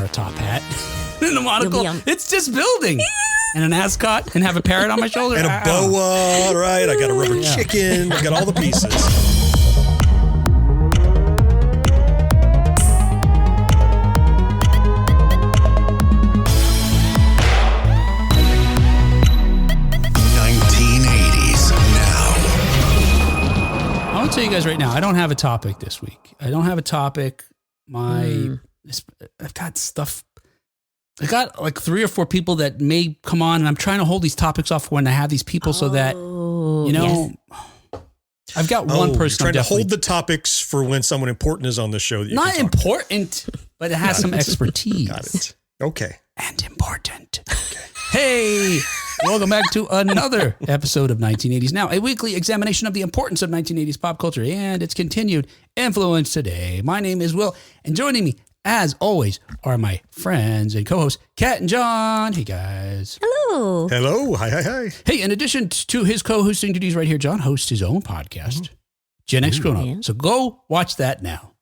wear a top hat and a monocle. It's just building. And an ascot and have a parrot on my shoulder. And a boa, right? I got a rubber chicken. I got all the pieces. I'll tell you guys right now, I don't have a topic this week. I don't have a topic. I've got stuff. I got like 3 or 4 people that may come on, and I'm trying to hold these topics off when I have these people so that, I've got one person. You're trying to hold the topics for when someone important is on the show. That Not important, but it has some expertise. Got it. Okay. And important. Okay. Hey, welcome back to another episode of 1980s Now, a weekly examination of the importance of 1980s pop culture and its continued influence today. My name is Will, and joining me, as always, are my friends and co-hosts, Kat and John. Hey, guys. Hello. Hello. Hi. Hey, in addition to his co-hosting duties right here, John hosts his own podcast, Gen X Grown Up. Yeah. So go watch that now.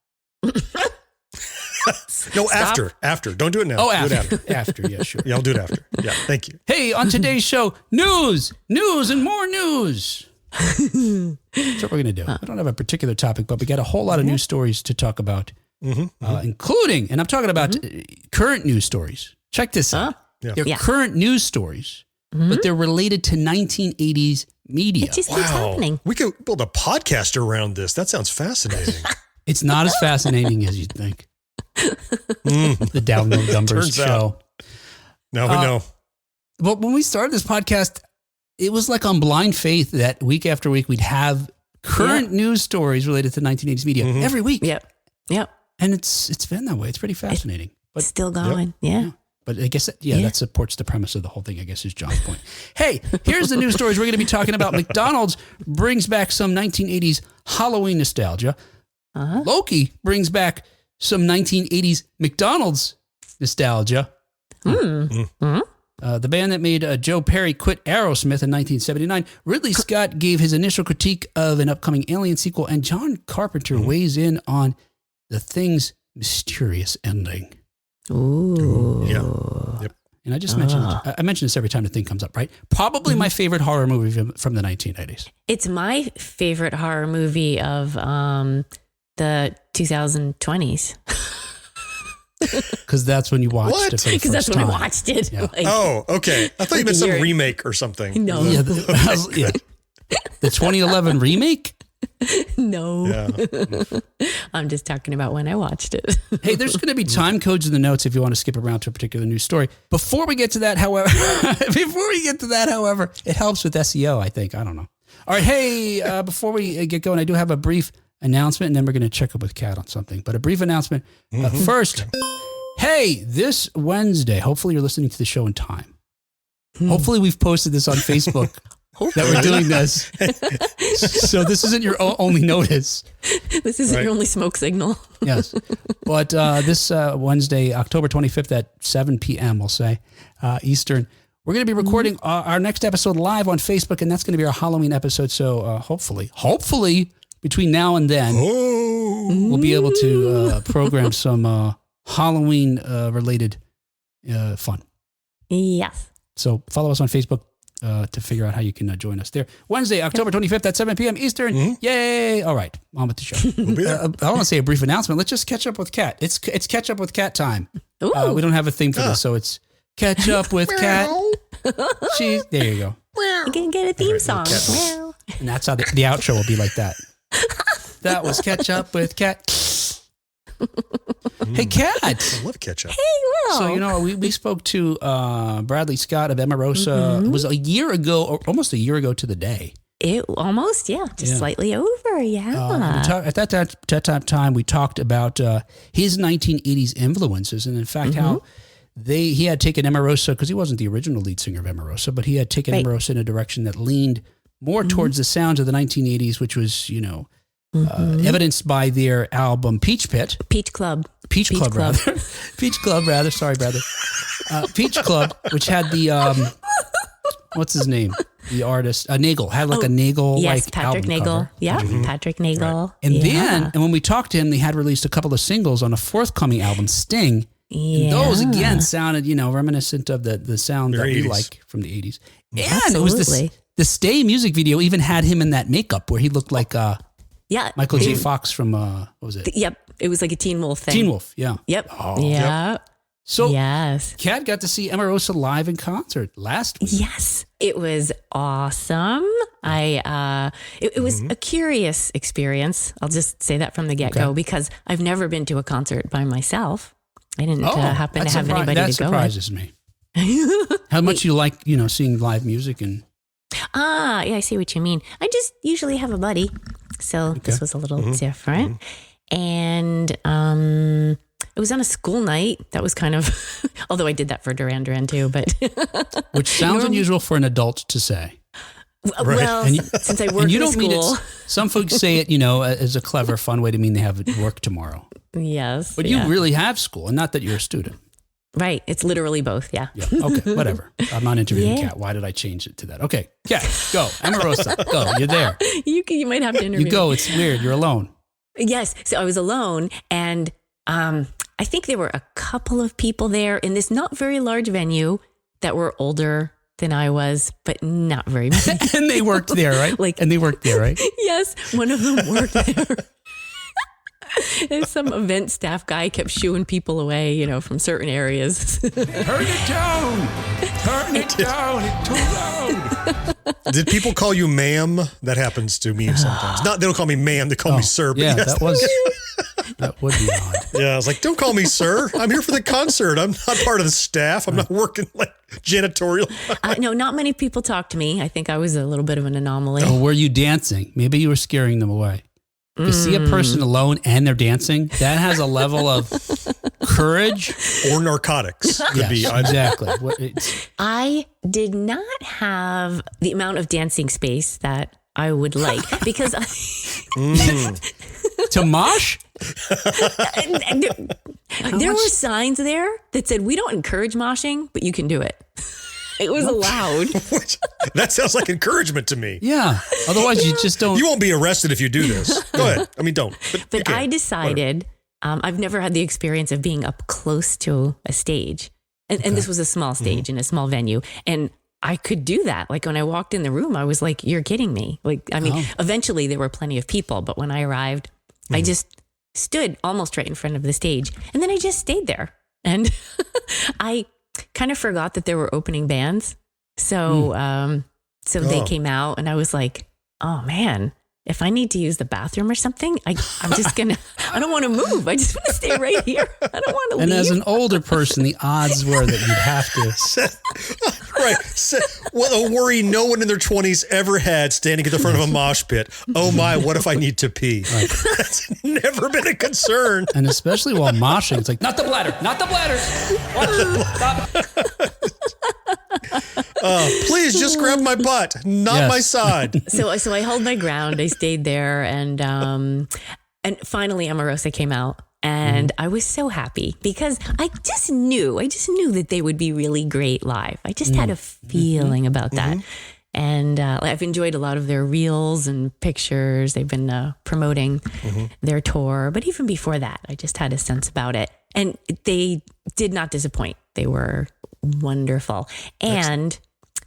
No, Stop. After. Don't do it now. Oh, after. Do it After, yeah, sure. Yeah, I'll do it after. Yeah, thank you. Hey, on today's show, news, and more news. That's what we're going to do. I don't have a particular topic, but we got a whole lot of news stories to talk about, including, and I'm talking about current news stories. Check this out. They're current news stories, but they're related to 1980s media. It just keeps happening. We could build a podcast around this. That sounds fascinating. It's not as fascinating as you think. The download numbers show. Now we know. But when we started this podcast, it was like on blind faith that week after week we'd have current news stories related to 1980s media every week. Yep. And it's been that way. It's pretty fascinating. But still going. Yeah. But I guess that supports the premise of the whole thing, I guess, is John's point. Hey, here's the news stories we're going to be talking about. McDonald's brings back some 1980s Halloween nostalgia. Loki brings back some 1980s McDonald's nostalgia. The band that made Joe Perry quit Aerosmith in 1979. Ridley Scott gave his initial critique of an upcoming Alien sequel, and John Carpenter weighs in on The Thing's mysterious ending. Ooh. Yep. And I just mentioned, I mention this every time the thing comes up, right? Probably my favorite horror movie from the 1980s. It's my favorite horror movie of the 2020s. Because that's when you watched it for the first time. Because that's when I watched it. Yeah. Like, okay. I thought you meant some remake or something. No. Yeah, the 2011 remake? No. Yeah. I'm just talking about when I watched it. Hey, there's going to be time codes in the notes if you want to skip around to a particular news story. Before we get to that, however, it helps with SEO, I think. I don't know. All right. Hey, before we get going, I do have a brief announcement, and then we're going to check up with Kat on something. But a brief announcement. First, hey, this Wednesday, hopefully you're listening to the show in time. Hopefully we've posted this on Facebook that we're doing this. So this isn't your only notice. This isn't your only smoke signal. Yes. But this Wednesday, October 25th at 7 p.m., we'll say, Eastern, we're going to be recording our next episode live on Facebook, and that's going to be our Halloween episode. So hopefully, between now and then, we'll be able to program some Halloween-related fun. Yes. So follow us on Facebook to figure out how you can join us there. Wednesday, October 25th at 7 p.m. Eastern. Yay! All right, on with the show. We'll be there. I want to say a brief announcement. Let's just catch up with Kat. It's catch up with Kat time. We don't have a theme for this, so it's catch up with Kat. There you go. You can get a theme song. And that's how the outro will be like that. That was catch up with Kat. Hey, Kat. I love ketchup. Hey, Will. So, we spoke to Bradley Scott of Emarosa. It was a year ago, or almost a year ago to the day. Slightly over, At that time, we talked about his 1980s influences, and in fact, how he had taken Emarosa, because he wasn't the original lead singer of Emarosa, but he had taken Emarosa in a direction that leaned more towards the sounds of the 1980s, which was, evidenced by their album Peach Club. Sorry, brother. Peach Club, which had the what's his name? The artist Nagel had a Nagel Patrick album Nagel. cover. Yeah, Patrick Nagel. Right. And then when we talked to him, they had released a couple of singles on a forthcoming album, Sting, Yeah. Those again sounded, reminiscent of the sound Very that we 80s. like from the 80s. And Absolutely. it was the Stay music video even had him in that makeup where he looked like Yeah. Michael J. Fox from, what was it? Yep. It was like a Teen Wolf thing. Teen Wolf, yeah. Yep. Oh, yeah. So yes. Kat got to see Emarosa live in concert last week. Yes. It was awesome. It was a curious experience. I'll just say that from the get-go because I've never been to a concert by myself. I didn't happen to have anybody to go with. That surprises me. How much you like, seeing live music and... Yeah, I see what you mean. I just usually have a buddy. So this was a little different. And it was on a school night. That was kind of, although I did that for Duran Duran too, but. Which sounds unusual for an adult to say. Well, since I work and you in don't school. mean it, some folks say it, as a clever, fun way to mean they have work tomorrow. Yes. But you really have school, and not that you're a student. Right. It's literally both. Yeah. Yeah. Okay. Whatever. I'm not interviewing Kat. Why did I change it to that? Okay. Kat, go. Emarosa, go. You're there. You might have to interview. You go. It's weird. You're alone. Yes. So I was alone, and I think there were a couple of people there in this not very large venue that were older than I was, but not very many. And they worked there, right? And they worked there, right? Yes. One of them worked there. And some event staff guy kept shooing people away, from certain areas. Turn it down. Turn it down. It's too loud. Did people call you ma'am? That happens to me sometimes. They don't call me ma'am. They call me sir. But Yeah, yes, that would be odd. Yeah, I was like, don't call me sir. I'm here for the concert. I'm not part of the staff. I'm not working like janitorial. No, not many people talked to me. I think I was a little bit of an anomaly. Or were you dancing? Maybe you were scaring them away. To see a person alone and they're dancing, that has a level of courage. Or narcotics. Could be. Exactly. I did not have the amount of dancing space that I would like because To mosh? There were signs there that said, we don't encourage moshing, but you can do it. It was allowed. That sounds like encouragement to me. Yeah. Otherwise, you just don't. You won't be arrested if you do this. Go ahead. I mean, don't. But I decided, I've never had the experience of being up close to a stage. And this was a small stage in a small venue. And I could do that. Like when I walked in the room, I was like, you're kidding me. Eventually there were plenty of people. But when I arrived, I just stood almost right in front of the stage. And then I just stayed there. And I kind of forgot that there were opening bands. So they came out and I was like, oh man, if I need to use the bathroom or something, I'm just going to, I don't want to move. I just want to stay right here. I don't want to leave. And as an older person, the odds were that you'd have to. Right. Well, a worry no one in their 20s ever had standing at the front of a mosh pit. Oh my, what if I need to pee? Right. That's never been a concern. And especially while moshing, it's like, not the bladder, not the bladder. Watch, stop. Please just grab my butt, not my side. So I held my ground. I stayed there, and finally Emarosa came out, and I was so happy because I just knew that they would be really great live. I just had a feeling about that. And I've enjoyed a lot of their reels and pictures. They've been promoting their tour, but even before that, I just had a sense about it. And they did not disappoint. They were wonderful. And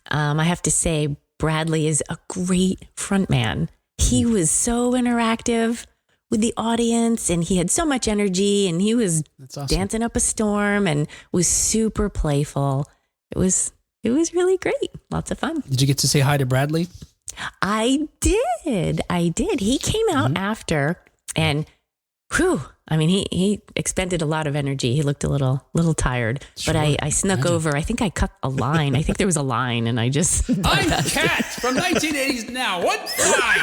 I have to say, Bradley is a great frontman. He was so interactive with the audience, and he had so much energy, and he was dancing up a storm and was super playful. It was really great. Lots of fun. Did you get to say hi to Bradley? I did. He came out after, and whew, I mean, he expended a lot of energy. He looked a little tired, but I snuck over. I think I cut a line. I think there was a line, and I just. I'm Kat from 1980's Now. What line?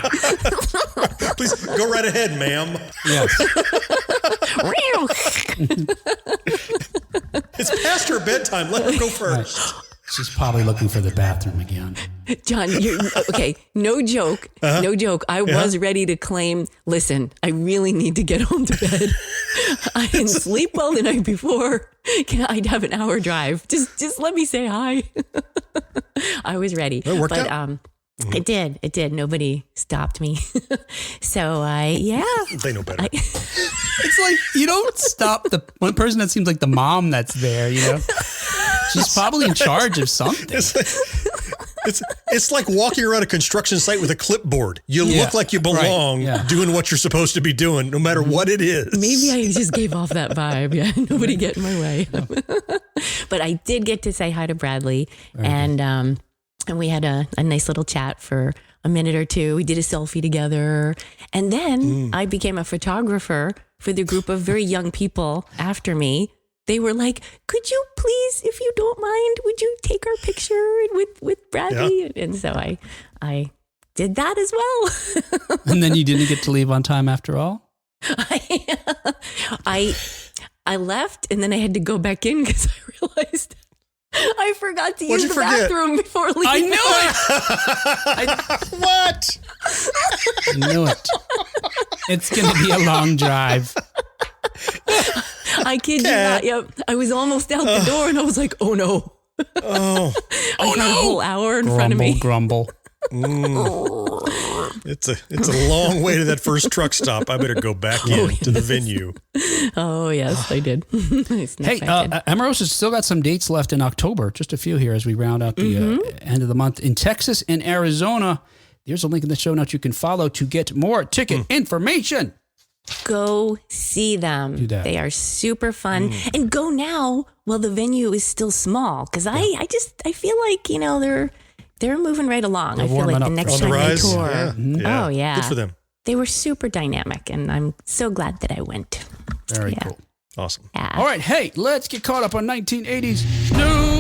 Please go right ahead, ma'am. Yes. It's past her bedtime. Let her go first. Right. She's probably looking for the bathroom again. John, okay, no joke. No joke. I was ready to claim, listen, I really need to get home to bed. I didn't sleep well the night before. I'd have an hour drive. Just let me say hi. I was ready. It worked out. It did. Nobody stopped me. So They know better. It's like you don't stop the one person that seems like the mom that's there, She's probably in charge of something. It's like walking around a construction site with a clipboard. You look like you belong doing what you're supposed to be doing, no matter what it is. Maybe I just gave off that vibe. Yeah, nobody get in my way. But I did get to say hi to Bradley, and we had a nice little chat for a minute or two. We did a selfie together, and then I became a photographer for the group of very young people after me. They were like, could you please, if you don't mind, would you take our picture with Bradley? Yeah. And so I did that as well. And then you didn't get to leave on time after all? I left, and then I had to go back in because I realized I forgot to use the bathroom before leaving. I knew it! What? I knew it. It's going to be a long drive. I kid you not. Yep. I was almost out the door and I was like, oh no. Oh, I got a whole hour in front of me. Grumble. It's a long way to that first truck stop. I better go back to the venue. Oh, yes, I did. Hey, Emarosa's still got some dates left in October. Just a few here as we round out the end of the month. In Texas and Arizona, there's a link in the show notes you can follow to get more ticket information. Go see them. Do that. They are super fun. And go now while the venue is still small. Because I feel like, they're moving right along. They're I feel like the next time they tour. Yeah. Oh, yeah. Good for them. They were super dynamic, and I'm so glad that I went. Very cool. Awesome. Yeah. All right. Hey, let's get caught up on 1980s news.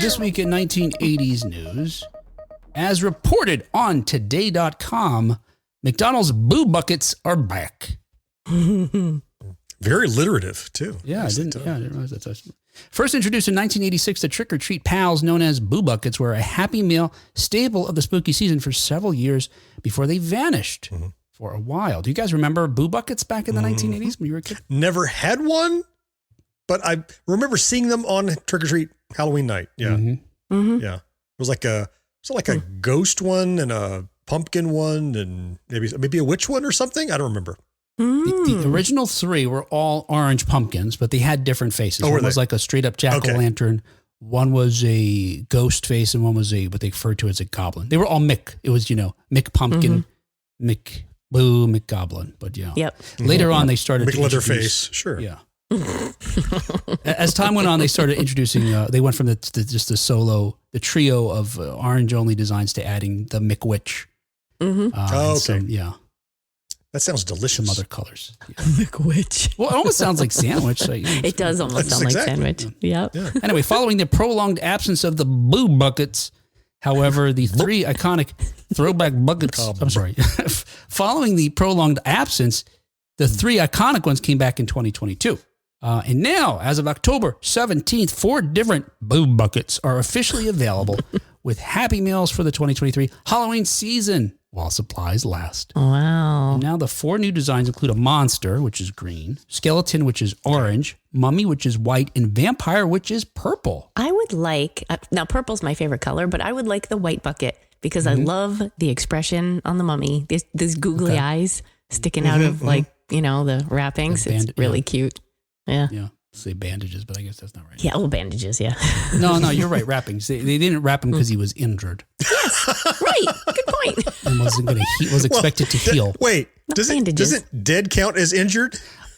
This week in 1980s news, as reported on Today.com, McDonald's Boo Buckets are back. Very alliterative, too. Yeah, I didn't realize that. First introduced in 1986, the trick-or-treat pals known as Boo Buckets were a Happy Meal staple of the spooky season for several years before they vanished for a while. Do you guys remember Boo Buckets back in the 1980s when you were a kid? Never had one, but I remember seeing them on trick-or-treat Halloween night. Yeah. Yeah. It was like a ghost one and a pumpkin one and maybe a witch one or something. I don't remember. The original three were all orange pumpkins, but they had different faces. One was like a straight up jack-o'-lantern. One was a ghost face, and one was what they referred to as a goblin. They were all Mick. It was, Mick Pumpkin, Mick Boo, Mick Goblin. But later on they started Mick Leatherface. Sure. Yeah. As time went on, they started introducing. They went from the trio of orange only designs to adding the Mick Witch. Okay. That sounds delicious. Some other colors. McWitch. Well, it almost sounds like sandwich. So, it does almost sound like sandwich. Yep. Yeah. Anyway, following the prolonged absence of the Boo Buckets, however, the three iconic throwback buckets, following the prolonged absence, the three iconic ones came back in 2022. And now, as of October 17th, 4 different Boo Buckets are officially available with Happy Meals for the 2023 Halloween season while supplies last. Wow. And now the 4 new designs include a monster, which is green, skeleton, which is orange, mummy, which is white, and vampire, which is purple. I would like, now purple's my favorite color, but I would like the white bucket because I love the expression on the mummy. These googly eyes sticking out of the wrappings. It's really cute. Yeah. Yeah. Say bandages, but I guess that's not right. Yeah, bandages, yeah. No, you're right. Wrappings. They didn't wrap him because he was injured. Yes, right. Good point. And was expected to heal. Wait, doesn't dead count as injured?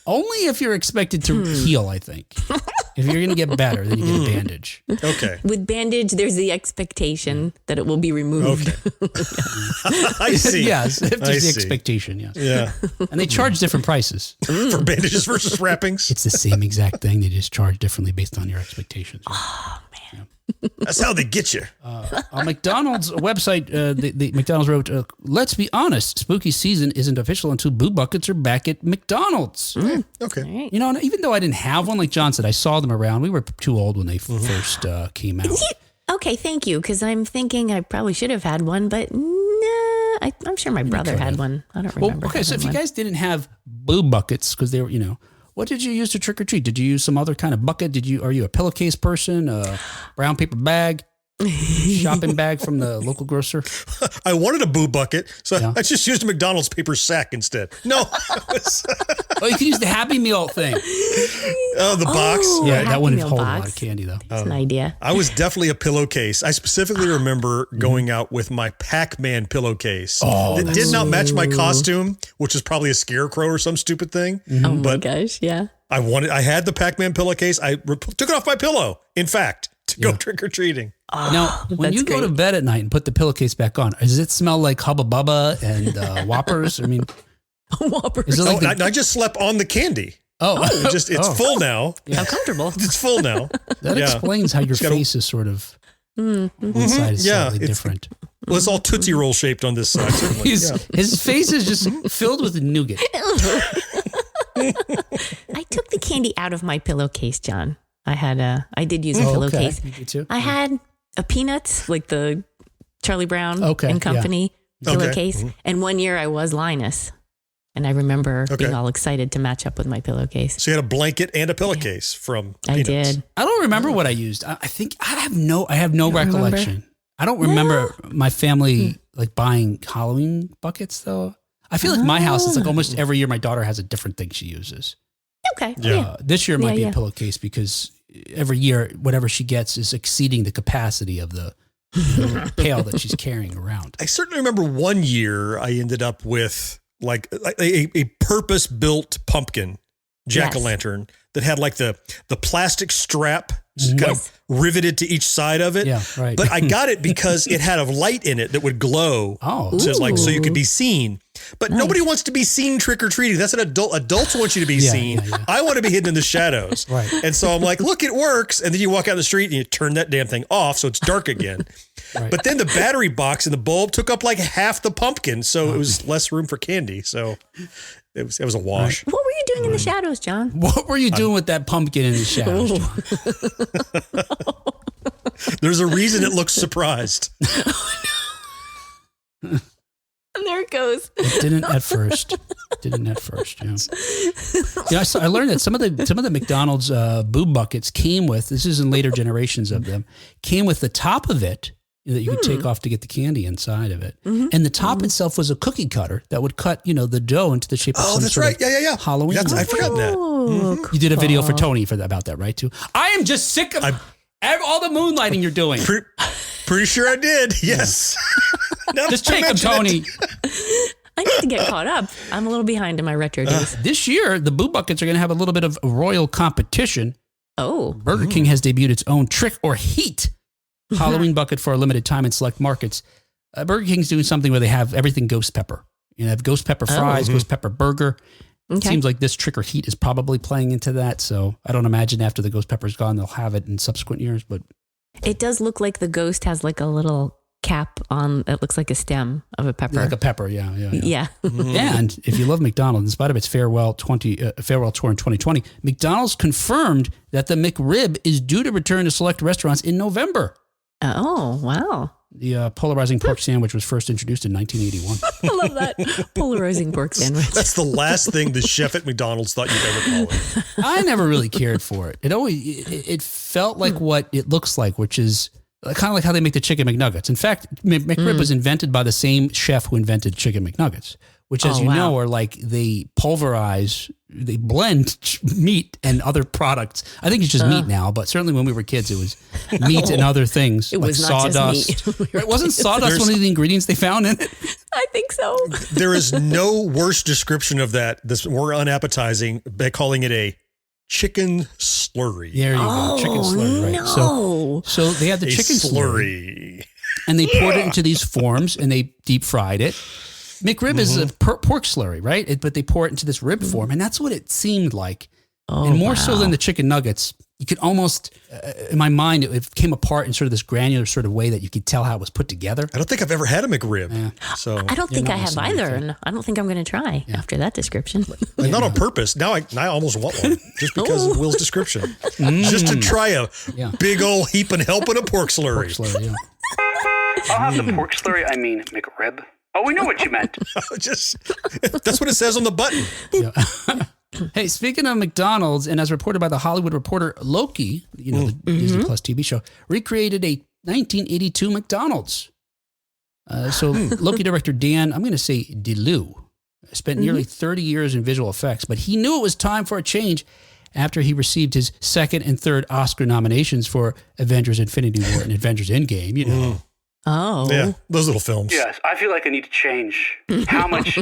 Only if you're expected to heal, I think. If you're going to get better, then you get a bandage. Okay. With bandage, there's the expectation that it will be removed. Okay. I see. Yes, if there's the expectation, yes. Yeah. And they charge different prices. For bandages versus wrappings? It's the same exact thing. They just charge differently based on your expectations. Oh, man. That's how they get you. On McDonald's website, the McDonald's wrote, let's be honest, spooky season isn't official until Boo Buckets are back at McDonald's. Okay. Right. Even though I didn't have one, like John said, I saw them around. We were too old when they first came out. Okay, thank you, because I'm thinking I probably should have had one, but I'm sure my brother had one. I don't remember. Well, okay, so if you guys didn't have Boo Buckets, because they were, What did you use to trick or treat? Did you use some other kind of bucket? Are you a pillowcase person? A brown paper bag? Shopping bag from the local grocer? I wanted a boo bucket, so I just used a McDonald's paper sack instead. No. Oh, you can use the Happy Meal thing. Oh, the box. Yeah, that wouldn't hold box. a lot of candy, though. That's an idea. I was definitely a pillowcase. I specifically remember going out with my Pac-Man pillowcase. That did not match my costume, which is probably a scarecrow or some stupid thing. Oh my gosh, yeah. I had the Pac-Man pillowcase. I took it off my pillow, in fact, to go trick-or-treating. Now, when you go to bed at night and put the pillowcase back on, does it smell like Hubba Bubba and Whoppers? I mean, Whoppers. Is it like I just slept on the candy. It's full now. How comfortable. It's full now. That explains how your face is sort of one side is slightly different. Well, it's all Tootsie Roll shaped on this side. Certainly. His face is just filled with nougat. I took the candy out of my pillowcase, John. I did use a pillowcase. Okay. You did too? I had a Peanuts, like the Charlie Brown and Company pillowcase. And one year I was Linus. And I remember being all excited to match up with my pillowcase. So you had a blanket and a pillowcase from Peanuts. Peanuts. I did. I don't remember what I used. I think I have no recollection. Remember? I don't remember my family like buying Halloween buckets though. I feel like my house is like almost every year my daughter has a different thing she uses. Okay. Yeah. This year might be a pillowcase because every year whatever she gets is exceeding the capacity of the pail that she's carrying around. I certainly remember one year I ended up with like a purpose-built pumpkin jack-o'-lantern that had like the plastic strap kind of riveted to each side of it. Yeah, right. But I got it because it had a light in it that would glow. So you could be seen. But nobody wants to be seen trick-or-treating. That's an adult. Adults want you to be seen. Yeah. I want to be hidden in the shadows. Right. And so I'm like, look, it works. And then you walk out the street and you turn that damn thing off so it's dark again. Right. But then the battery box and the bulb took up like half the pumpkin. So it was less room for candy. So it was a wash. What were you doing in the shadows, John? What were you doing with that pumpkin in the shadows, John? There's a reason it looks surprised. And there it goes. It didn't at first. Yeah. I learned that some of the McDonald's boob buckets came with, this is in later generations of them, came with the top of it that you could take off to get the candy inside of it. And the top itself was a cookie cutter that would cut, the dough into the shape of some that's sort right. of Yeah. Halloween. I forgot that. You did a video for Tony about that, right, too? I am just sick of all the moonlighting you're doing. Pretty sure I did. Yes. Just take them, Tony. I need to get caught up. I'm a little behind in my retro days. This year, the boo buckets are going to have a little bit of royal competition. Burger King has debuted its own Trick or Heat Halloween bucket for a limited time in select markets. Burger King's doing something where they have everything ghost pepper. They have ghost pepper fries, ghost pepper burger. It seems like this Trick or Heat is probably playing into that. So I don't imagine after the ghost pepper's gone, they'll have it in subsequent years. But it does look like the ghost has like a little cap on. It looks like a stem of a pepper. Like a pepper, yeah. And if you love McDonald's, in spite of its farewell tour in 2020, McDonald's confirmed that the McRib is due to return to select restaurants in November. Oh, wow. The polarizing pork sandwich was first introduced in 1981. I love that. Polarizing pork sandwich. That's the last thing the chef at McDonald's thought you'd ever call it. I never really cared for it. It felt like what it looks like, which is kind of like how they make the chicken McNuggets. In fact, McRib was invented by the same chef who invented chicken McNuggets, which, as are like they blend meat and other products. I think it's just meat now, but certainly when we were kids, it was meat and other things. It like was not sawdust. just meat. It wasn't sawdust one of the ingredients they found in it? I think so. There is no worse description of that that's more unappetizing by calling it a chicken slurry. There you go. Chicken slurry, right? No. So they had the chicken slurry. And they poured it into these forms and they deep fried it. McRib is a pork slurry, right? But they pour it into this rib form, and that's what it seemed like. And more so than the chicken nuggets, you could almost, in my mind, it came apart in sort of this granular sort of way that you could tell how it was put together. I don't think I've ever had a McRib. Yeah. So I don't think I have either, and I don't think I'm going to try after that description. Not on purpose. Now I almost want one just because of Will's description. Just to try a big old heap and helping a pork slurry. I'll have the pork slurry. I mean McRib. Oh, we know what you meant. That's what it says on the button. Hey, speaking of McDonald's, and as reported by The Hollywood Reporter, Loki, the Disney Plus TV show, recreated a 1982 McDonald's. So Loki director Dan, I'm going to say DeLue, spent nearly 30 years in visual effects, but he knew it was time for a change after he received his second and third Oscar nominations for Avengers Infinity War and Avengers Endgame, you know. Oh. Yeah, those little films. Yes, I feel like I need to change. How much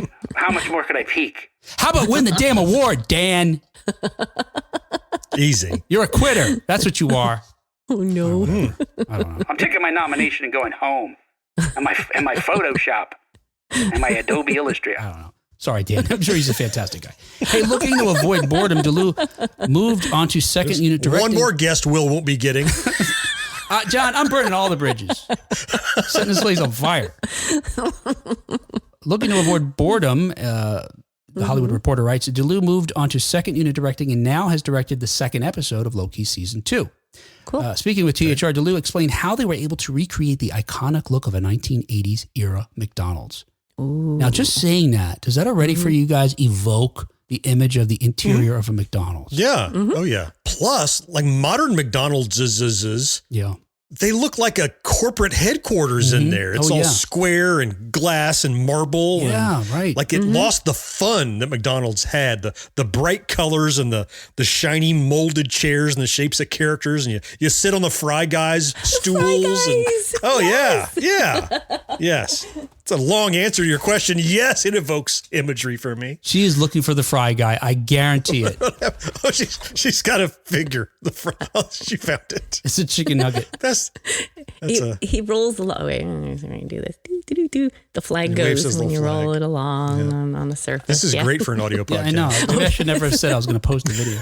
more could I peak? How about win the damn award, Dan? Easy. You're a quitter. That's what you are. Oh, no. I don't know. I'm taking my nomination and going home. And my Photoshop and my Adobe Illustrator. I don't know. Sorry, Dan. I'm sure he's a fantastic guy. Hey, looking to avoid boredom, DeLue moved on to second unit directing. One more guest Will won't be getting. John, I'm burning all the bridges. Setting this place on fire. Looking to avoid boredom, the Hollywood Reporter writes, DeLue moved on to second unit directing and now has directed the second episode of Loki Season 2. Cool. Speaking with THR, DeLue explained how they were able to recreate the iconic look of a 1980s era McDonald's. Ooh. Now, just saying that, does that already for you guys evoke the image of the interior of a McDonald's? Yeah. Oh, yeah. Plus, like modern McDonald's Yeah. they look like a corporate headquarters in there. It's all square and glass and marble. Yeah, and right. Like it lost the fun that McDonald's had, the bright colors and the shiny molded chairs and the shapes of characters. And you sit on the Fry Guys stools. Yes. It's a long answer to your question. Yes, it evokes imagery for me. She is looking for the Fry Guy. I guarantee it. Oh, she's got a figure. The Fry. Oh, she found it. It's a chicken nugget. He rolls the wait, I'm going to do this. Do. The flag goes when you roll it along on the surface. This is great for an audio podcast. Yeah, I know. Maybe I should never have said I was going to post the video.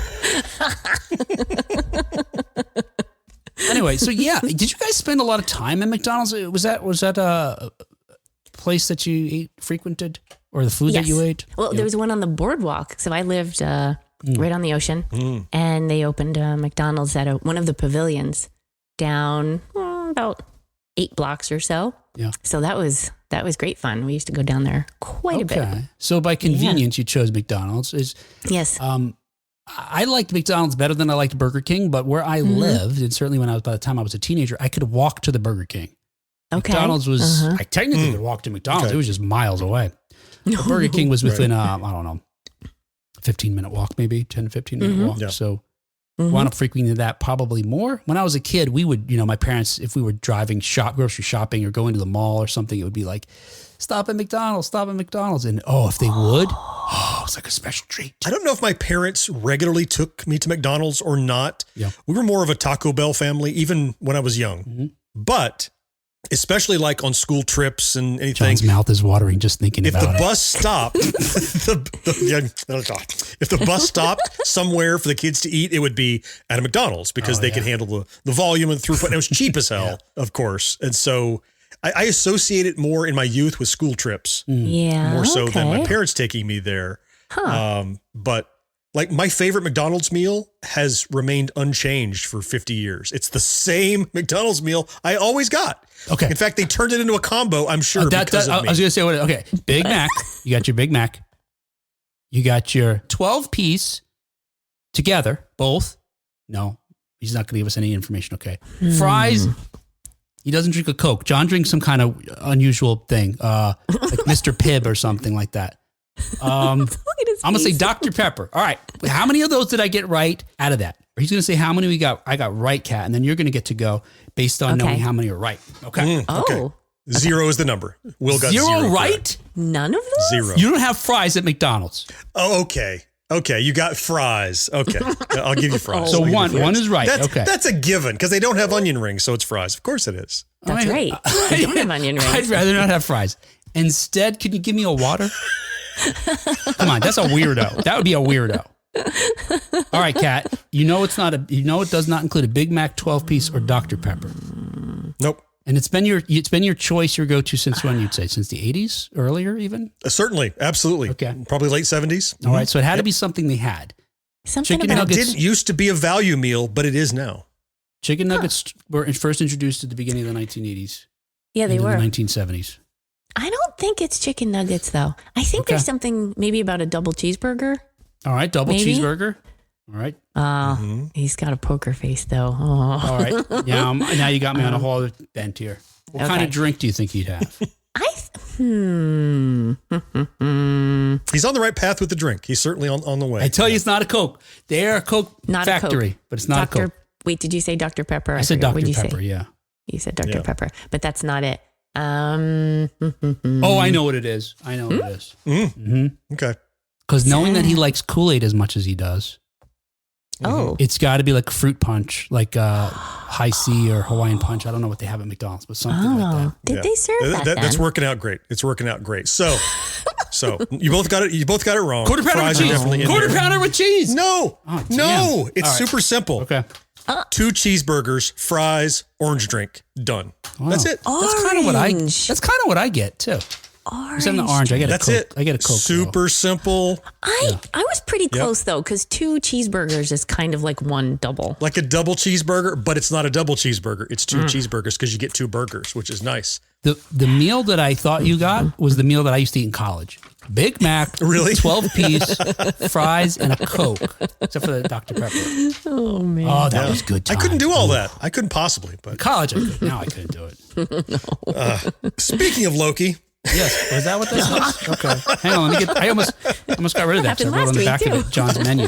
Anyway, so did you guys spend a lot of time in McDonald's? Was that a place that you frequented, or the food that you ate? Well, there was one on the boardwalk. So I lived right on the ocean, and they opened a McDonald's at one of the pavilions down about 8 blocks or so. Yeah. So that was great fun. We used to go down there quite a bit. So by convenience, you chose McDonald's. Yes. I liked McDonald's better than I liked Burger King, but where I lived, and certainly by the time I was a teenager, I could walk to the Burger King. Okay. McDonald's was, I technically could walk to McDonald's. Okay. It was just miles away. But Burger King was within, I don't know, 15-minute walk, maybe 10 to 15-minute walk. Yeah. So wound up frequenting that probably more. When I was a kid, we would, my parents, if we were driving grocery shopping or going to the mall or something, it would be like, stop at McDonald's. And if they would, it's like a special treat. I don't know if my parents regularly took me to McDonald's or not. Yeah. We were more of a Taco Bell family, even when I was young. But especially like on school trips and anything. John's mouth is watering just thinking about it. If the bus stopped, if the bus stopped somewhere for the kids to eat, it would be at a McDonald's because they could handle the volume and throughput. And it was cheap as hell, of course. And so I associate it more in my youth with school trips. More so than my parents taking me there. But like my favorite McDonald's meal has remained unchanged for 50 years. It's the same McDonald's meal I always got. Okay. In fact, they turned it into a combo, I'm sure, because of me. I was going to say, Big Mac. You got your Big Mac. You got your 12-piece together, both. No, he's not going to give us any information. Okay. Fries. He doesn't drink a Coke. John drinks some kind of unusual thing, like Mr. Pibb or something like that. I'm going to say Dr. Pepper. All right. How many of those did I get right out of that? He's going to say how many we got. I got right, Kat. And then you're going to get to go based on knowing how many are right. Okay. Okay. 0 is the number. Will got 0 right? Correct. None of those? 0. You don't have fries at McDonald's. Oh, okay. Okay. You got fries. Okay. I'll give you fries. So one is right. That's a given because they don't have onion rings. So it's fries. Of course it is. That's right. They don't have onion rings. I'd rather not have fries. Instead, can you give me a water? Come on, that's a weirdo. That would be a weirdo. All right, Kat. It does not include a Big Mac 12-piece or Dr. Pepper. Nope. And it's been your choice, your go-to since when, you'd say? Since the 80s? Earlier even? Certainly. Absolutely. Okay. Probably late 70s. All right. So it had to be something they had. Chicken nuggets. It didn't used to be a value meal, but it is now. Chicken nuggets were first introduced at the beginning of the 1980s. Yeah, they were. In the 1970s. I don't think it's chicken nuggets, though. I think there's something maybe about a double cheeseburger. All right, double Maybe? cheeseburger. All right. He's got a poker face though. All right. Yeah. Now you got me on a whole other bent here. What kind of drink do you think he'd have? He's on the right path with the drink. He's certainly on the way. I tell you, it's not a Coke. They're a Coke factory, but it's not a Coke. Wait, did you say Dr. Pepper? I said Dr. Pepper, yeah. You said Dr. Pepper, but that's not it. Oh, I know what it is. Okay. Because knowing that he likes Kool-Aid as much as he does, it's got to be like fruit punch, like High C or Hawaiian punch. I don't know what they have at McDonald's, but something like that. Did they serve that? That's working out great. It's working out great. So you both got it. You both got it wrong. Quarter pounder with cheese. Quarter pounder with cheese. No, Oh, no. It's super simple. Okay. 2 cheeseburgers, fries, orange drink. Done. Wow. That's it. That's kind of what I. That's kind of what I get too. Orange. I'm the orange. I get a That's Coke. it. I get a Coke. Super simple. I was pretty close though, because 2 cheeseburgers is kind of like 1 double. Like a double cheeseburger, but it's not a double cheeseburger. It's 2 cheeseburgers because you get 2 burgers, which is nice. The meal that I thought you got was the meal that I used to eat in college. Big Mac, Really? 12-piece, fries, and a Coke, except for the Dr. Pepper. Oh man. Oh, that was good I time. couldn't do all that. I couldn't possibly. But College, I could. Now I couldn't do it. speaking of Loki, Yes. Was that what this was? Okay. Hang on. Let me get. I almost got rid of that. That So I wrote on the back happened of it, John's menu.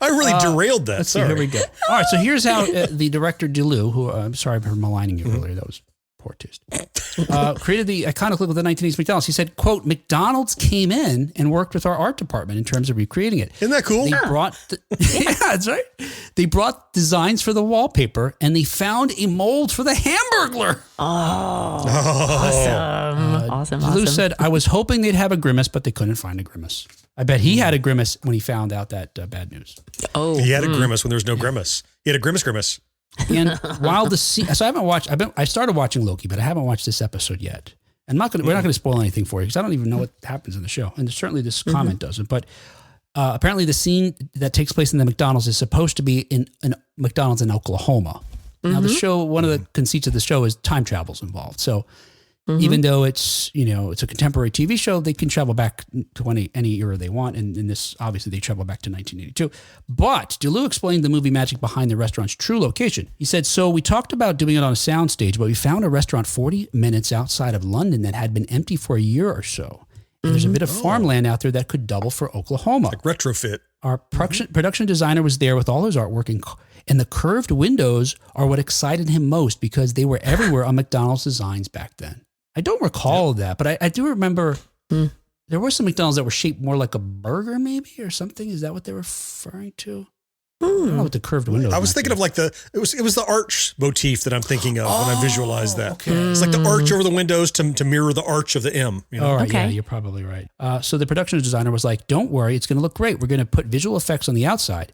I really derailed that. Let's see. Sorry. Here we go. All right. So here's how the director DeLue, who I'm sorry for maligning you earlier. That was poor taste. Created the iconic look of the 1980s McDonald's. He said, "quote McDonald's came in and worked with our art department in terms of recreating it. Isn't that cool? They brought, yeah, that's right. They brought designs for the wallpaper and they found a mold for the Hamburglar." Awesome. DeLue said, "I was hoping they'd have a grimace, but they couldn't find a grimace. I bet he had a grimace when he found out that bad news." Oh, He had a grimace when there was no grimace. He had a grimace. And while the scene, so I haven't watched. I started watching Loki, but I haven't watched this episode yet. And we're not going to spoil anything for you because I don't even know what happens in the show, and certainly this comment doesn't. But apparently, the scene that takes place in the McDonald's is supposed to be in McDonald's in Oklahoma. Now, the show, one of the conceits of the show is time travel's involved. So even though it's a contemporary TV show, they can travel back to any era they want. And in this, obviously, they travel back to 1982. But DeLue explained the movie magic behind the restaurant's true location. He said, "So we talked about doing it on a soundstage, but we found a restaurant 40 minutes outside of London that had been empty for a year or so. And there's a bit of farmland out there that could double for Oklahoma. Like retrofit. Our production designer was there with all his artwork, and the curved windows are what excited him most because they were everywhere on McDonald's designs back then." I don't recall that, but I do remember there were some McDonald's that were shaped more like a burger, maybe, or something. Is that what they're referring to? I don't know what the curved windows. I was thinking of like it was the arch motif that I'm thinking of when I visualized that. Okay. It's like the arch over the windows to mirror the arch of the M. You know? All right, yeah, Okay. you're probably right. So the production designer was like, "Don't worry, it's going to look great. We're going to put visual effects on the outside."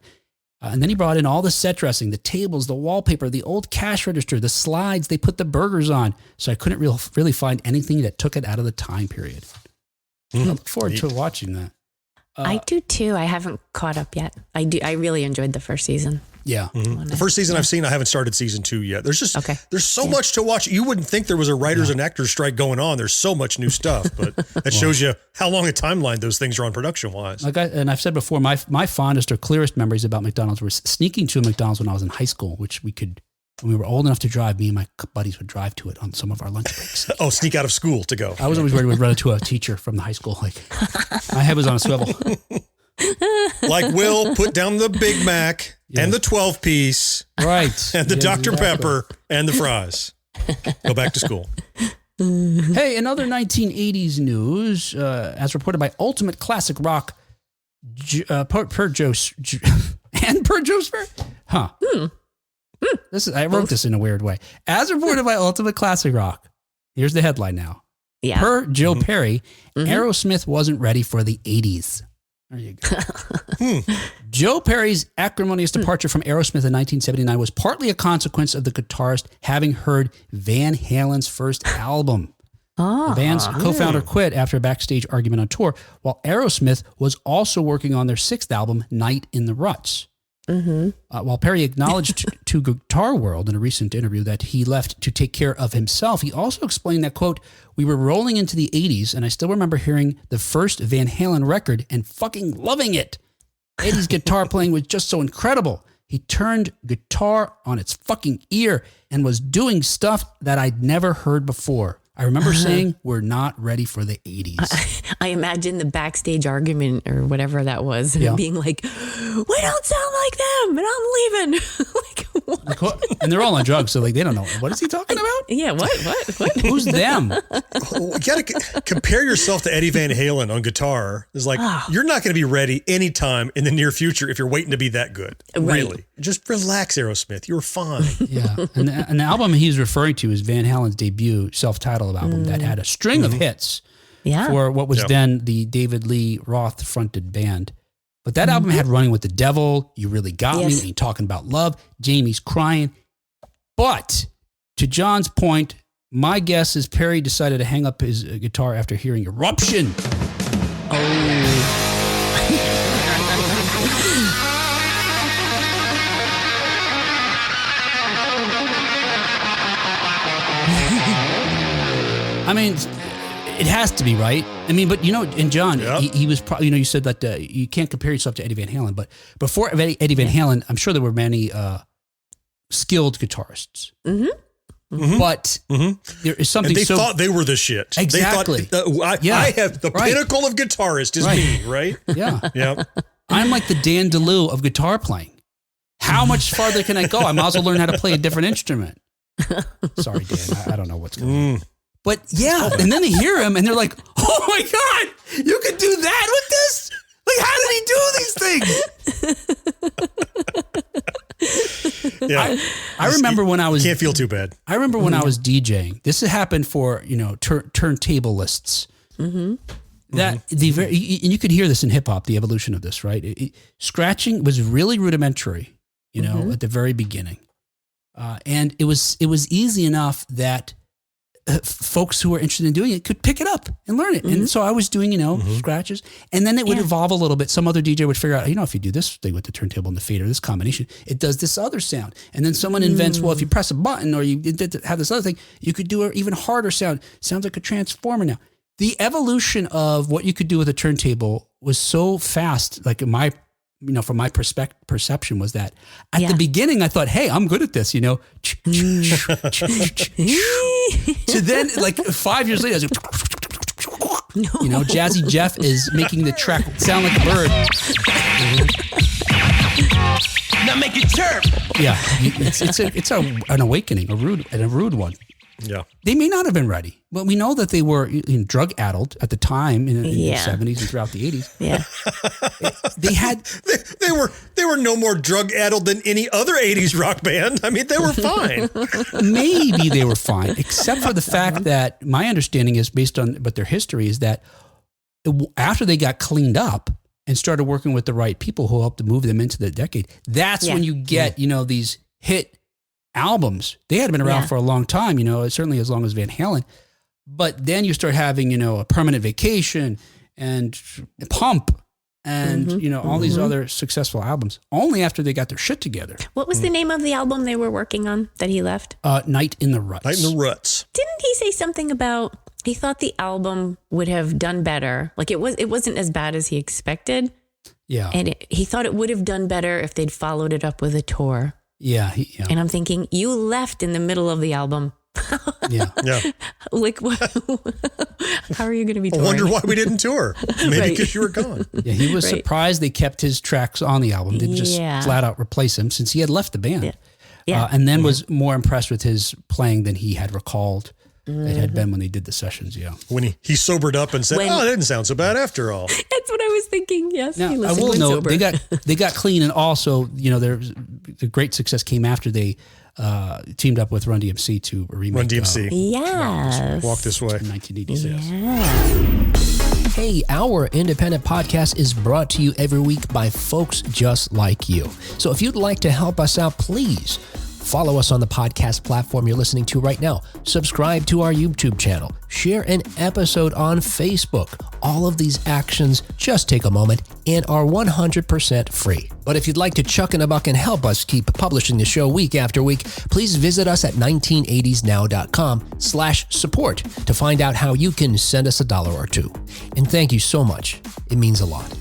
And then he brought in all the set dressing, the tables, the wallpaper, the old cash register, the slides they put the burgers on. So I couldn't really find anything that took it out of the time period. I look forward to watching that. I do too. I haven't caught up yet. I do. I really enjoyed the first season. Yeah. The first season I've seen, I haven't started season 2 yet. There's just there's so Yeah. much to watch. You wouldn't think there was a writers and actors strike going on. There's so much new stuff, but that shows you how long a timeline those things are on production wise. And I've said before, my fondest or clearest memories about McDonald's were sneaking to a McDonald's when I was in high school, which when we were old enough to drive, me and my buddies would drive to it on some of our lunch breaks. Oh, sneak out of school to go. I was always worried we'd run into a teacher from the high school. Like, my head was on a swivel. Like, Will, put down the Big Mac and the 12-piece Right. and the Yeah, Dr. exactly. Pepper and the fries. Go back to school. Hey, in other 1980s news, as reported by Ultimate Classic Rock, per Joe Sper? Huh. I wrote this in a weird way. As reported by Ultimate Classic Rock, here's the headline now. Yeah. Per Joe Perry, Aerosmith wasn't ready for the 80s. There you go. Joe Perry's acrimonious departure from Aerosmith in 1979 was partly a consequence of the guitarist having heard Van Halen's first album. The band's co-founder quit after a backstage argument on tour, while Aerosmith was also working on their 6th album, Night in the Ruts. While Perry acknowledged to Guitar World in a recent interview that he left to take care of himself, he also explained that, quote, "We were rolling into the 80s and I still remember hearing the first Van Halen record and fucking loving it. Eddie's guitar playing was just so incredible. He turned guitar on its fucking ear and was doing stuff that I'd never heard before. I remember saying, we're not ready for the 80s. I imagine the backstage argument or whatever that was, being like, we don't sound like them, and I'm leaving. Like, what? And they're all on drugs, so like they don't know. What is he talking about? Yeah, what? Who's them? You got to compare yourself to Eddie Van Halen on guitar. It's like, you're not going to be ready anytime in the near future if you're waiting to be that good. Right. Really. Just relax, Aerosmith. You're fine. Yeah. And the album he's referring to is Van Halen's debut self-titled album that had a string of hits for what was then the David Lee Roth fronted band. But that album had Running with the Devil, You Really Got Me, Ain't Talking About Love, Jamie's Crying. But to John's point, my guess is Perry decided to hang up his guitar after hearing Eruption. I mean, it has to be, right? I mean, but and John, he was probably, you said that you can't compare yourself to Eddie Van Halen, but before Eddie Van Halen, I'm sure there were many skilled guitarists. But there is something. And they thought they were the shit. Exactly. They thought, I have the pinnacle of guitarist is me, right? Yeah. I'm like the Dan DeLue of guitar playing. How much farther can I go? I might as well learn how to play a different instrument. Sorry, Dan. I don't know what's going on. But and then they hear him and they're like, oh my God, you could do that with this? Like, how did he do these things? I remember when I was... Can't feel too bad. I remember when I was DJing. This happened for, turntable lists. That and you could hear this in hip hop, the evolution of this, right? Scratching was really rudimentary, at the very beginning. And it was easy enough that folks who were interested in doing it could pick it up and learn it. And so I was doing, scratches, and then it would evolve a little bit. Some other DJ would figure out, if you do this thing with the turntable and the fader, this combination, it does this other sound. And then someone invents, well, if you press a button or you have this other thing, you could do an even harder sound. Sounds like a transformer now. The evolution of what you could do with a turntable was so fast, like from my perception was that at the beginning I thought, hey, I'm good at this, So then like 5 years later, I was like, Jazzy Jeff is making the track sound like a bird. Now make it chirp. Yeah, it's an awakening, a rude one. Yeah, they may not have been ready, but we know that they were drug addled at the time in the 70s and throughout the 80s. Yeah, they were no more drug addled than any other 80s rock band. I mean, they were fine. Maybe they were fine, except for the fact that my understanding is based on their history is that after they got cleaned up and started working with the right people who helped to move them into the decade, that's when you get these hit albums. They had been around for a long time, certainly as long as Van Halen. But then you start having, a Permanent Vacation and Pump and, all these other successful albums only after they got their shit together. What was the name of the album they were working on that he left? Night in the Ruts. Night in the Ruts. Didn't he say something about he thought the album would have done better? Like it wasn't as bad as he expected. Yeah. And he thought it would have done better if they'd followed it up with a tour. Yeah, and I'm thinking, you left in the middle of the album. Yeah. Like, how are you going to be touring? I wonder why we didn't tour. Maybe because you were gone. Yeah, he was surprised they kept his tracks on the album. They didn't just flat out replace him since he had left the band. And then was more impressed with his playing than he had recalled it had been when they did the sessions. Yeah. When he sobered up and said, it didn't sound so bad after all. That's what I was thinking. Yes. Now, I will note they got clean, and also, the great success came after they teamed up with Run DMC to remake Run DMC. Yes. Walk This Way. 1986. Yeah. Hey, our independent podcast is brought to you every week by folks just like you. So if you'd like to help us out, please follow us on the podcast platform you're listening to right now. Subscribe to our YouTube channel. Share an episode on Facebook. All of these actions just take a moment and are 100% free. But if you'd like to chuck in a buck and help us keep publishing the show week after week, please visit us at 1980snow.com/support to find out how you can send us $1 or $2. And thank you so much. It means a lot.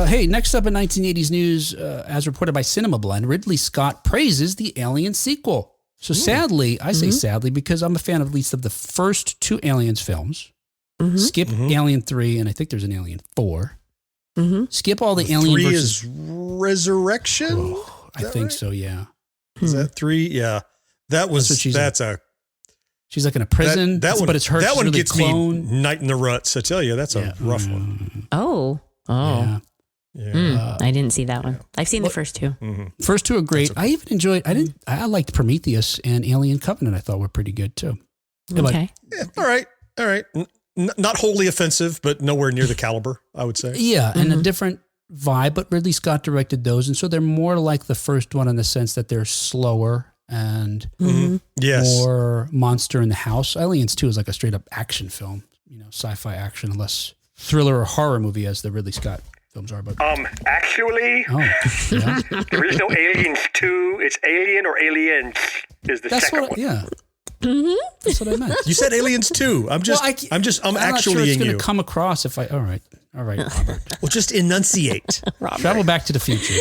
Hey, next up in 1980s news, as reported by Cinema Blend, Ridley Scott praises the Alien sequel. So sadly, I say sadly because I'm a fan of at least of the first two Aliens films. Skip Alien 3, and I think there's an Alien 4. Skip all the Alien 3 versus... is Resurrection? Oh, I think so, yeah. Is that 3? Yeah. She's like in a prison, but it's her. That one really gets me night in the ruts. I tell you, that's a rough one. Oh. Yeah. I didn't see that one. I've seen the first two. First two are great. Okay. I even enjoyed. I liked Prometheus and Alien Covenant. I thought were pretty good too. Okay. Yeah, all right. Not wholly offensive, but nowhere near the caliber, I would say. Yeah, and a different vibe. But Ridley Scott directed those, and so they're more like the first one in the sense that they're slower and more monster in the house. Aliens 2 is like a straight up action film, sci-fi action, less thriller or horror movie as the Ridley Scott films are. But actually, there is no Aliens 2. It's Alien or Aliens is the second one. Yeah. That's what I meant. You said Aliens 2. I'm actually not sure it's going to come across if I. All right, Robert. Well, just enunciate. Travel back to the future.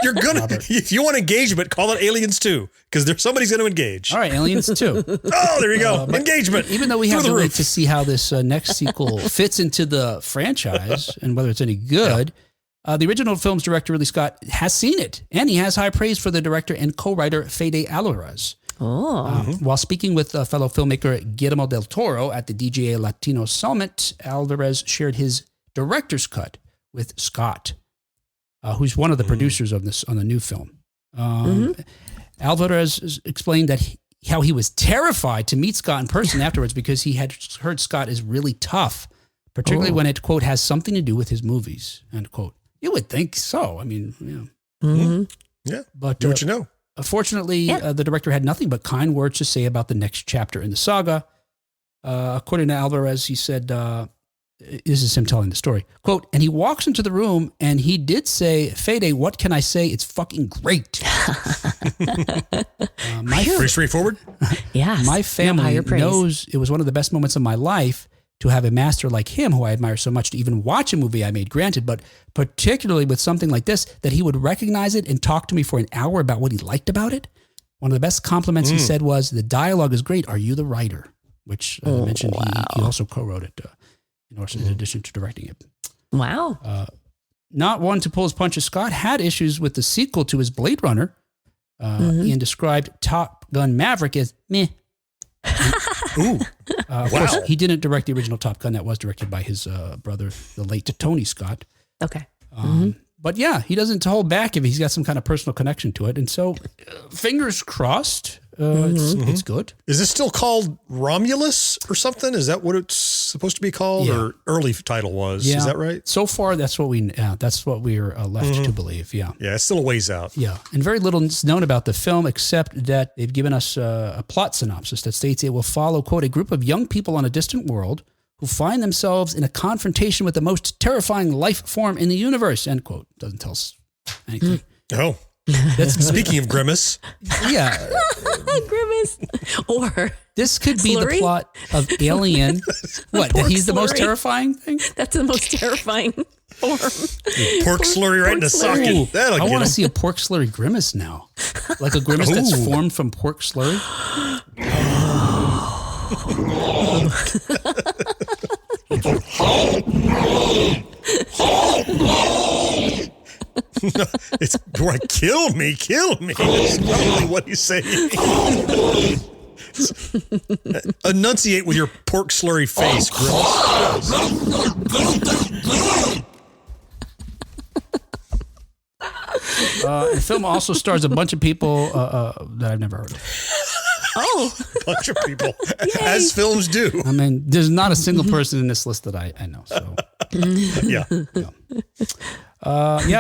You're gonna, if you want engagement, call it Aliens 2 because somebody's going to engage. All right, Aliens 2. Oh, there you go. Engagement. Even though we have to wait to see how this next sequel fits into the franchise and whether it's any good. The original film's director, Ridley Scott, has seen it, and he has high praise for the director and co-writer Fede Alvarez. While speaking with fellow filmmaker Guillermo del Toro at the DGA Latino Summit, Alvarez shared his director's cut with Scott, who's one of the producers of this on the new film. Alvarez explained that how he was terrified to meet Scott in person afterwards because he had heard Scott is really tough, particularly when it, quote, has something to do with his movies, end quote. You would think so. I mean, Yeah, but do what you know. Fortunately, the director had nothing but kind words to say about the next chapter in the saga. According to Alvarez, he said, this is him telling the story, quote, and he walks into the room and he did say, Fede, what can I say? It's fucking great. Pretty straightforward. My family knows it was one of the best moments of my life to have a master like him, who I admire so much, to even watch a movie I made, granted, but particularly with something like this, that he would recognize it and talk to me for an hour about what he liked about it. One of the best compliments he said was, the dialogue is great. Are you the writer? Which I mentioned he also co-wrote it in addition to directing it. Wow. Not one to pull his punches, Scott had issues with the sequel to his Blade Runner. Ian described Top Gun Maverick as meh. Of course, he didn't direct the original Top Gun. That was directed by his brother, the late Tony Scott. Okay. But yeah, he doesn't hold back if he's got some kind of personal connection to it. And so, fingers crossed, it's good. Is this still called Romulus or something? Is that what it's supposed to be called? Or early title was? Yeah. Is that right? So far, that's what we're left to believe. Yeah. Yeah, it's still a ways out. Yeah. And very little is known about the film except that they've given us a plot synopsis that states it will follow, quote, a group of young people on a distant world who find themselves in a confrontation with the most terrifying life form in the universe, end quote. Doesn't tell us anything. Oh. Speaking of Grimace. Yeah. Grimace. Or this could be Slurry? the plot of Alien. What? That he's the most terrifying thing? That's the most terrifying form. Pork slurry right in the socket. That'll I get want to him. see a pork slurry grimace now. Like a grimace that's formed from pork slurry. No, it's right. Kill me. That's probably what he's saying. Enunciate with your pork slurry face, The film also stars a bunch of people that I've never heard of. Oh, bunch of people, as films do. I mean, there's not a single person in this list that I know. So, Yeah. we're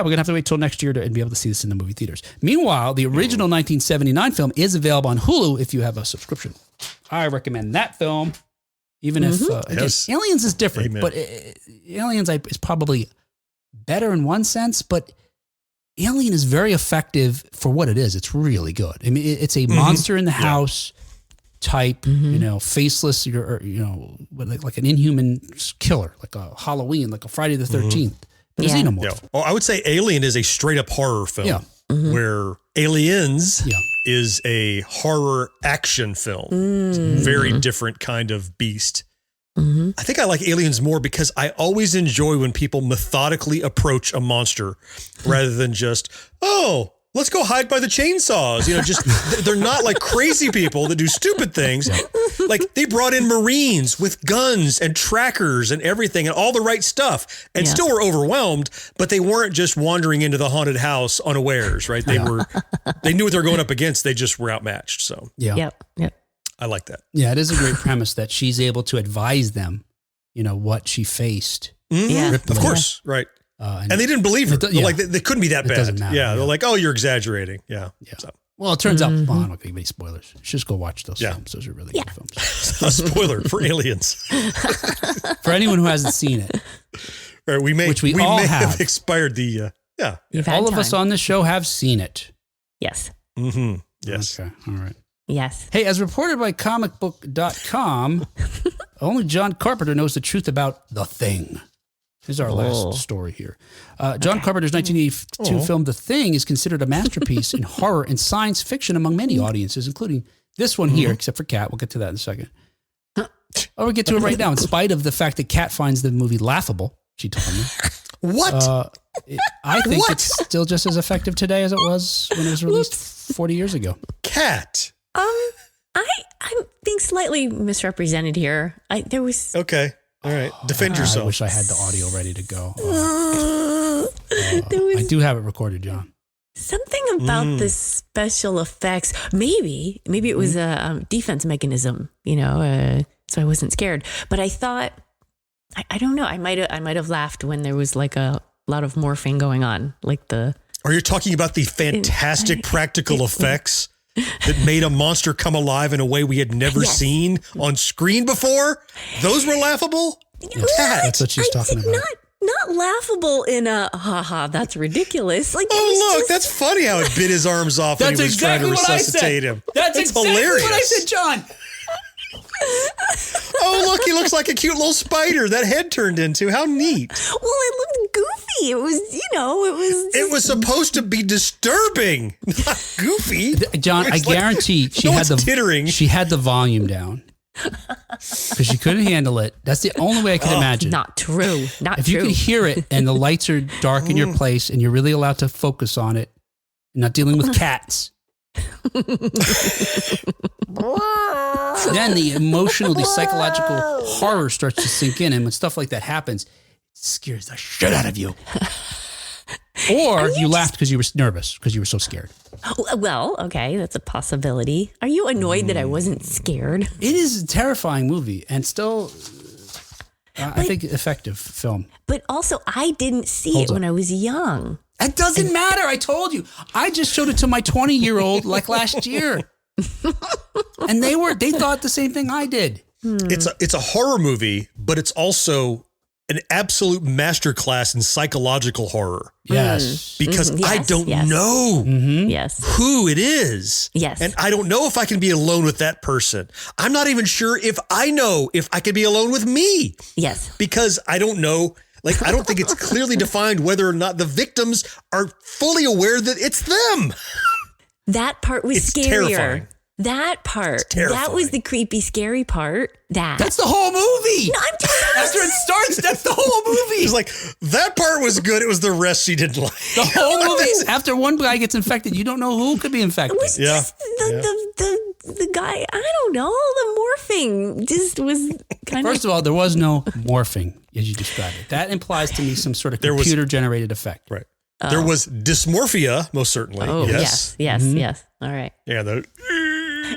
gonna have to wait till next year to be able to see this in the movie theaters. Meanwhile, the original 1979 film is available on Hulu if you have a subscription. I recommend that film, even if again, Aliens is different, but Aliens is probably better in one sense, but Alien is very effective for what it is. It's really good. I mean, it's a monster in the house type, faceless, like an inhuman killer, like a Halloween, like a Friday the 13th. The Yeah. xenomorph. Yeah. Oh, I would say Alien is a straight up horror film. Yeah. Where Aliens Yeah. is a horror action film. It's a very different kind of beast. I think I like Aliens more because I always enjoy when people methodically approach a monster rather than just, oh, let's go hide by the chainsaws. You know, just they're not like crazy people that do stupid things. Like they brought in Marines with guns and trackers and everything and all the right stuff and still were overwhelmed, but they weren't just wandering into the haunted house unawares, right? They knew what they were going up against. They just were outmatched. So Yeah. Yep. I like that. Yeah, it is a great premise that she's able to advise them, you know, what she faced. Yeah. Of course. Right. And they didn't believe her. They're like, they couldn't be that bad. doesn't matter, They're like, oh, you're exaggerating. Yeah. So. Well, it turns out, well, I'm not going to give any spoilers. Just go watch those Yeah. films. Those are really good films. A spoiler for Aliens. For anyone who hasn't seen it. Right, we may all have have. expired the yeah. You've had All of time. us on this show have seen it. Yes. Mm-hmm. Yes. Okay. All right. Yes. Hey, as reported by comicbook.com, only John Carpenter knows the truth about The Thing. Here's our last story here. John Carpenter's 1982 film The Thing is considered a masterpiece in horror and science fiction among many audiences, including this one here, except for Kat. We'll get to that in a second. We'll get to it right now. In spite of the fact that Kat finds the movie laughable, she told me. What? I think it's still just as effective today as it was when it was released 40 years ago. Cat. I think slightly misrepresented here. There was Okay. All right. Defend I yourself. wish I had the audio ready to go. there was I do have it recorded, John. something about the special effects. Maybe it was a defense mechanism, you know, so I wasn't scared. But I thought, I don't know. I might have laughed when there was like a lot of morphing going on, like the. Are you talking about the fantastic practical effects that made a monster come alive in a way we had never seen on screen before? Those were laughable? That's what she's talking about. Not laughable in a haha, that's ridiculous. Like, Oh, look, that's funny how it bit his arms off when he was trying to resuscitate him. That's exactly hilarious. what I said, John. Oh, look, he looks like a cute little spider that head turned into. How neat. Well, it looked goofy. It was, It was supposed to be disturbing, not goofy. John, I guarantee she had the tittering. She had the volume down because she couldn't handle it. That's the only way I could imagine. Not true. Not If true. you could hear it and the lights are dark in your place and you're really allowed to focus on it, and not dealing with cats. Then the emotional, the psychological horror starts to sink in, and when stuff like that happens, it scares the shit out of you. Or you laughed because you were nervous because you were so scared. Well, okay, that's a possibility. Are you annoyed that I wasn't scared? It is a terrifying movie and still, I think, effective film. But also, I didn't see Holds it up. when I was young. It doesn't matter. I told you. I just showed it to my 20-year-old like last year. And they thought the same thing I did. It's a horror movie, but it's also an absolute masterclass in psychological horror. Yes. Because I Yes, don't yes. know Yes. who it is. Yes. And I don't know if I can be alone with that person. I'm not even sure if I know if I can be alone with me. Yes. Because I don't know. Like, I don't think it's clearly defined whether or not the victims are fully aware that it's them. That part was It's scarier. terrifying. That part. terrifying. That was the creepy, scary part. That's the whole movie. No, I'm just After it starts, that's the whole movie. It's like, that part was good. It was the rest she didn't like. The whole movie. After one guy gets infected, you don't know who could be infected. It was Yeah. just the guy, I don't know, the morphing just was kind First of all, there was no morphing, as you described it. That implies to me some sort of There was- computer-generated effect. Right. There was dysmorphia, most certainly. Oh, yes. yes. All right. Yeah,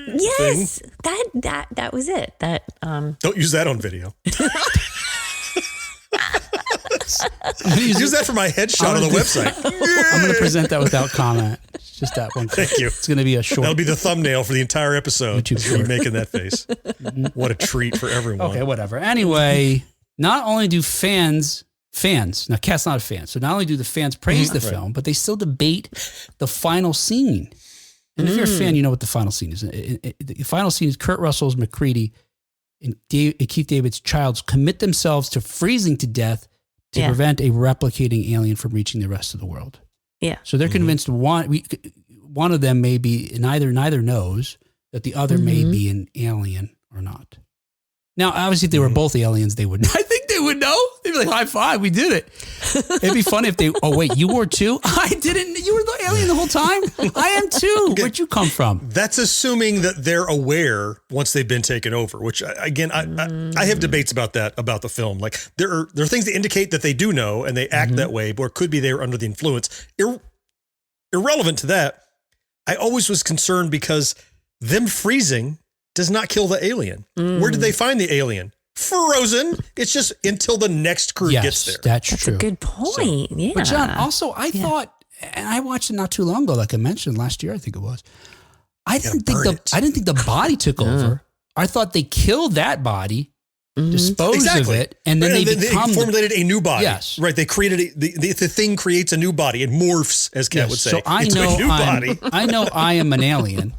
Yes. That was it. That don't use that on video. Use Use that for my headshot on the website. I'm going to present that without comment. It's just that one. Thank you. It's going to be a short. That'll be the thumbnail for the entire episode. YouTube Is me short. making that face. What a treat for everyone. Okay, whatever. Anyway, not only do fans, now Kat's not a fan, so not only do the fans praise the film, but they still debate the final scene. And if you're a fan, you know what the final scene is. The final scene is Kurt Russell's McCready and Keith David's Childs commit themselves to freezing to death to prevent a replicating alien from reaching the rest of the world. Yeah. So they're convinced one of them may be, neither knows that the other may be an alien or not. Now, obviously, if they were both aliens, I think they would know. They'd be like, high five, we did it. It'd be funny if oh, wait, you were too? I didn't, you were the alien the whole time? I am too. Where'd you come from? That's assuming that they're aware once they've been taken over, which, again, I have debates about that, about the film. Like, there are things that indicate that they do know and they act that way, or it could be they were under the influence. Irrelevant to that, I always was concerned because them freezing does not kill the alien. Where did they find the alien? Frozen. It's just until the next crew gets there. That's That's true. a good point. Yeah. But John, also, I thought, and I watched it not too long ago, like I mentioned last year, I think it was. I didn't think the body took over. I thought they killed that body, disposed of it, and then they formulated a new body. Yes, right. They created the thing creates a new body. It morphs, as Kat would say. So I know I am an alien.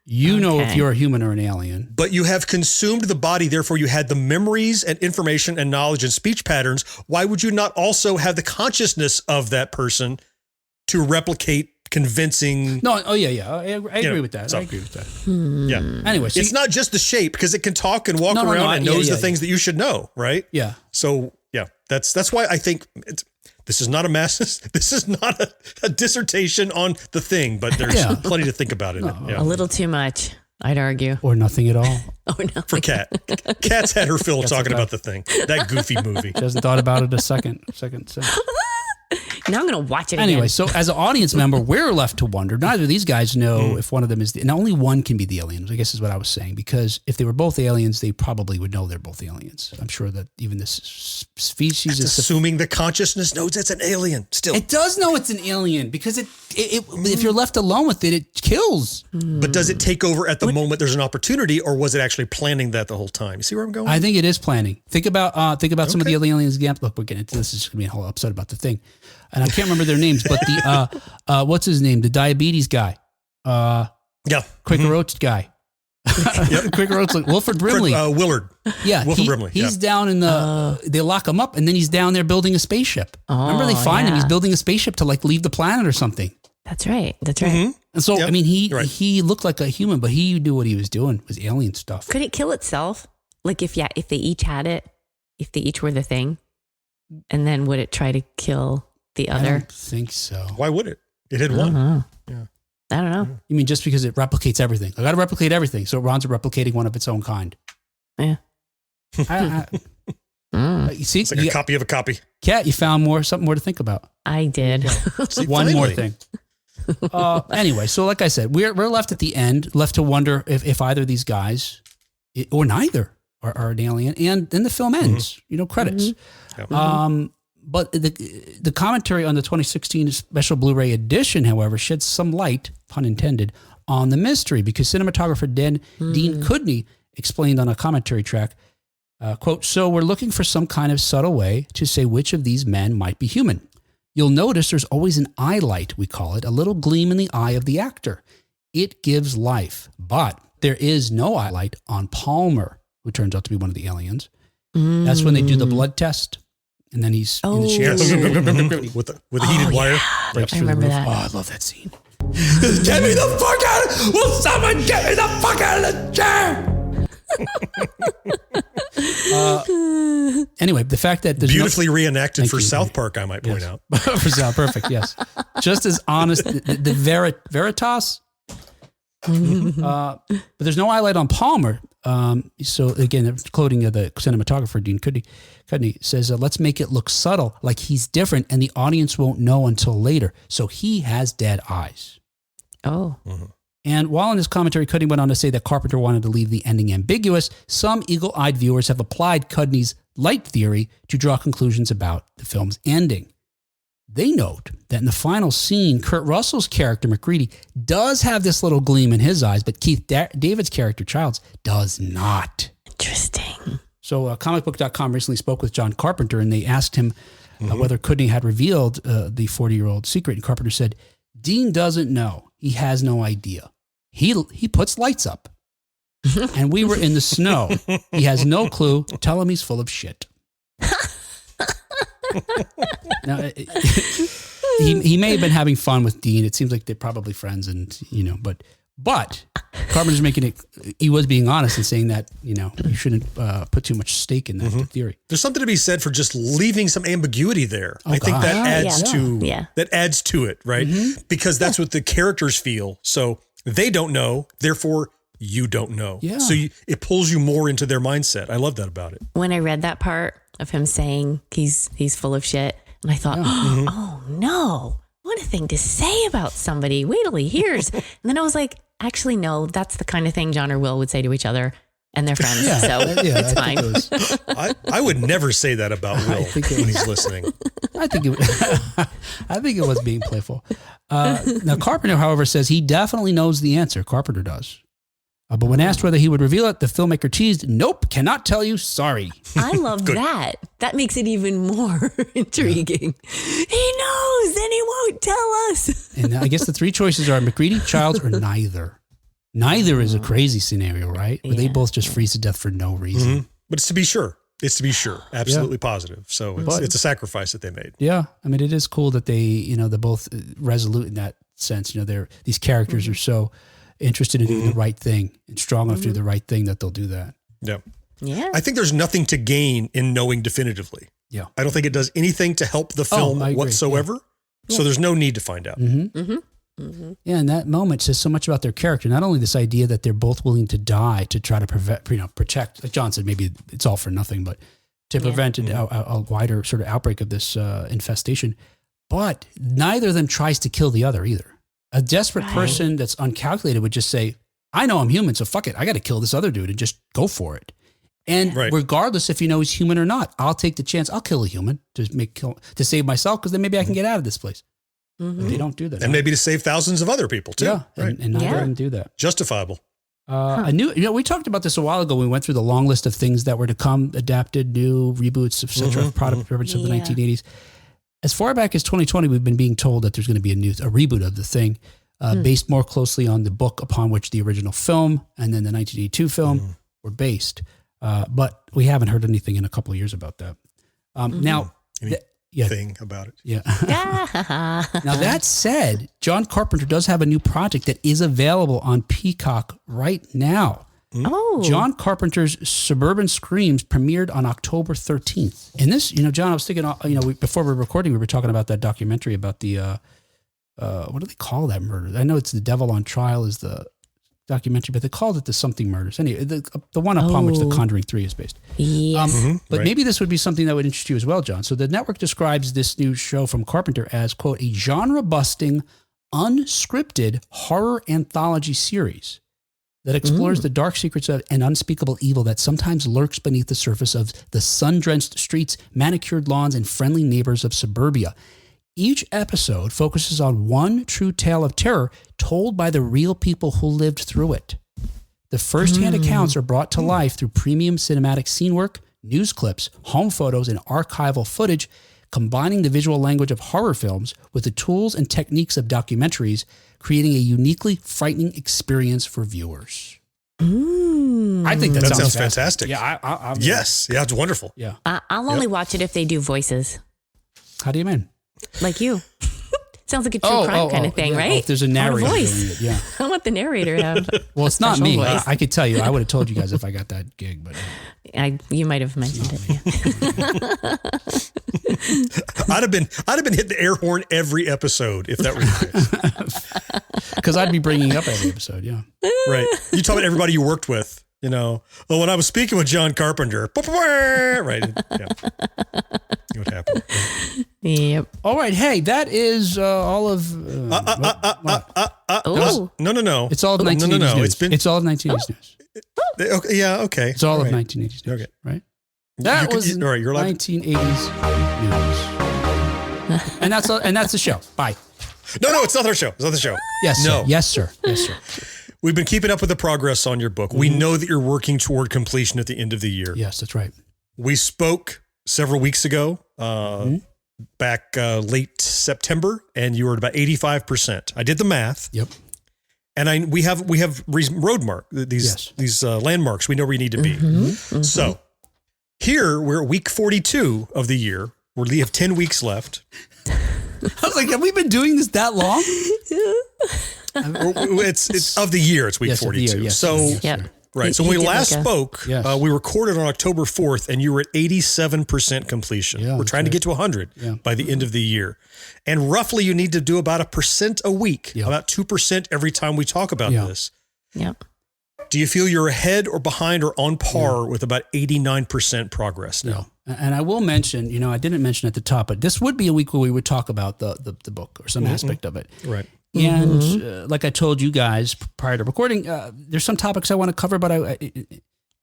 You know if you're a human or an alien. But you have consumed the body, therefore you had the memories and information and knowledge and speech patterns. Why would you not also have the consciousness of that person to replicate convincing? No, I agree with that. I agree with that. Yeah. Anyway, so it's not just the shape, because it can talk and walk around and knows the things that you should know, right? Yeah. So that's why I think this is not a dissertation on the thing, but there's plenty to think about it. A little too much, I'd argue. Or nothing at all. For Kat. Kat's had her fill talking about the thing. That goofy movie. She hasn't thought about it a second. Now I'm going to watch it anyway, again. so as an audience member, we're left to wonder. Neither of these guys know if one of them is and only one can be the alien, I guess is what I was saying, because if they were both aliens, they probably would know they're both aliens. I'm sure that even this species is assuming the consciousness knows it's an alien still. It does know it's an alien because if you're left alone with it, it kills. But does it take over at the moment there's an opportunity, or was it actually planning that the whole time? You see where I'm going? I think it is planning. Think about some of the aliens. Look, we're getting into this. Is going to be a whole episode about the thing. And I can't remember their names, but the what's his name? The diabetes guy. Quaker Oats guy. Quaker Oats, like Wilford Brimley. Willard. Yeah. Wilford Brimley. He's down in the, they lock him up and then he's down there building a spaceship. Remember they find him, he's building a spaceship to like leave the planet or something. That's right. And so, I mean, he looked like a human, but he knew what he was doing, was alien stuff. Could it kill itself? Like if they each had it, if they each were the thing, and then would it try to kill the other? I don't think so. Why would it? It had one. Yeah. I don't know. You mean just because it replicates everything? I got to replicate everything. So it runs replicating one of its own kind. Yeah. You see, it's like a copy of a copy. Kat, you found something more to think about. I did. One more thing. Anyway, so like I said, we're left at the end, left to wonder if either of these guys, or neither, are an alien. And then the film ends. Credits. But the commentary on the 2016 special Blu-ray edition, however, sheds some light, pun intended, on the mystery, because cinematographer Dean Kudney explained on a commentary track, quote, "So we're looking for some kind of subtle way to say which of these men might be human. You'll notice there's always an eye light, we call it, a little gleam in the eye of the actor. It gives life, but there is no eye light on Palmer, who turns out to be one of the aliens. That's when they do the blood test. And then he's in the chair with a heated wire. Breaks I through the remember roof. that. Oh, I love that scene. Get me the fuck out! Will someone get me the fuck out of the chair? Anyway, the fact that there's beautifully reenacted for South Park, I might point out. For South, perfect, yes. Just as honest, the Veritas. But there's no highlight on Palmer. So again, quoting the cinematographer, Dean Kudney says, let's make it look subtle, like he's different and the audience won't know until later. So he has dead eyes. Oh. And while in his commentary, Kudney went on to say that Carpenter wanted to leave the ending ambiguous, some eagle-eyed viewers have applied Kudney's light theory to draw conclusions about the film's ending. They note that in the final scene, Kurt Russell's character, McCready, does have this little gleam in his eyes, but Keith David's character, Childs, does not. Interesting. So comicbook.com recently spoke with John Carpenter, and they asked him whether Kudney had revealed the 40-year-old secret. And Carpenter said, Dean doesn't know. He has no idea. He puts lights up. And we were in the snow. He has no clue. Tell him he's full of shit. Now, he may have been having fun with Dean. It seems like they're probably friends, and but Carpenter's making it. He was being honest and saying that you shouldn't put too much stake in that theory. There's something to be said for just leaving some ambiguity there. I think that adds to it, right? Mm-hmm. Because that's what the characters feel. So they don't know, therefore you don't know. Yeah. So it pulls you more into their mindset. I love that about it. When I read that part of him saying he's full of shit, and I thought, oh no, what a thing to say about somebody. Wait till he hears. And then I was like, actually, no, that's the kind of thing John or Will would say to each other and their friends. So it's fine. I would never say that about Will when he's listening. I think it was being playful. Now, Carpenter, however, says he definitely knows the answer. Carpenter does. But when asked whether he would reveal it, the filmmaker teased, "Nope, cannot tell you, sorry." I love that. That makes it even more intriguing. He knows, then he won't tell us. And I guess the three choices are McCready, Childs, or neither. Neither is a crazy scenario, right? Where they both just freeze to death for no reason. Mm-hmm. But it's to be sure. Absolutely positive. So it's a sacrifice that they made. Yeah. I mean, it is cool that they're both resolute in that sense. These characters are so interested in doing the right thing and strong enough to do the right thing that they'll do that. Yeah. Yeah. I think there's nothing to gain in knowing definitively. Yeah. I don't think it does anything to help the film whatsoever. Yeah. So there's no need to find out. Mm-hmm. Mm-hmm. Mm-hmm. Yeah. And that moment says so much about their character. Not only this idea that they're both willing to die to try to protect, like John said, maybe it's all for nothing, but to prevent a wider sort of outbreak of this infestation. But neither of them tries to kill the other either. A desperate person that's uncalculated would just say, I know I'm human, so fuck it. I got to kill this other dude and just go for it. And regardless if he's human or not, I'll take the chance. I'll kill a human to save myself, because then maybe I can get out of this place. Mm-hmm. But they don't do that. And maybe to save thousands of other people too. Yeah, and neither of them do that. Justifiable. We talked about this a while ago. We went through the long list of things that were to come, adapted, new, reboots, etc., product of the 1980s. As far back as 2020, we've been being told that there's going to be a reboot of the thing, based more closely on the book upon which the original film and then the 1982 film were based. But we haven't heard anything in a couple of years about that. Now, thing about it. Yeah. Now, that said, John Carpenter does have a new project that is available on Peacock right now. Oh. John Carpenter's Suburban Screams premiered on October 13th. And this, John, I was thinking, before we were recording, we were talking about that documentary about the, what do they call that murder? I know it's The Devil on Trial is the documentary, but they called it the something murders. Anyway, the one upon which The Conjuring 3 is based. Yes. But maybe this would be something that would interest you as well, John. So the network describes this new show from Carpenter as, quote, a genre-busting, unscripted horror anthology series that explores the dark secrets of an unspeakable evil that sometimes lurks beneath the surface of the sun-drenched streets, manicured lawns, and friendly neighbors of suburbia. Each episode focuses on one true tale of terror told by the real people who lived through it. The first-hand accounts are brought to life through premium cinematic scene work, news clips, home photos, and archival footage, combining the visual language of horror films with the tools and techniques of documentaries, creating a uniquely frightening experience for viewers. I think that sounds fantastic. Yeah, yes, it's wonderful. Yeah, I'll only watch it if they do voices. How do you mean? Like you. Sounds like a true crime kind of thing, right? If there's a narrator doing it, yeah. I want the narrator to have. Well, it's not me. I could tell you. I would have told you guys if I got that gig, but you might have mentioned it. Yeah. I'd have been hitting the air horn every episode if that were the case. Because I'd be bringing up every episode. Yeah, right. You talk about everybody you worked with. When I was speaking with John Carpenter, right? Yeah. What happened? Yep. All right. Hey, that is all of. No. It's all of 1980s news. It's all of 1980s news. Okay, yeah. Okay. It's all of 1980s news. Okay. Right. That was 1980s news. And that's the show. Bye. No, it's not our show. It's not the show. Yes. Sir. Yes, sir. Yes, sir. We've been keeping up with the progress on your book. We know that you're working toward completion at the end of the year. Yes, that's right. We spoke several weeks ago, back late September, and you were at about 85%. I did the math. Yep. And we have these landmarks. We know where you need to be. So here we're at week 42 of the year. We have 10 weeks left. I was like, have we been doing this that long? It's of the year. It's week 42. Yes, so, Yep. right. So when we last spoke, Yes. we recorded on October 4th, and you were at 87% completion. Yeah, we're trying to get to 100 by the end of the year. And roughly, you need to do about 1% a week, about 2% every time we talk about this. Yep. Do you feel you're ahead or behind or on par with about 89% progress now? And I will mention, I didn't mention at the top, but this would be a week where we would talk about the book or some aspect of it. Right. And like I told you guys prior to recording, there's some topics I want to cover, but I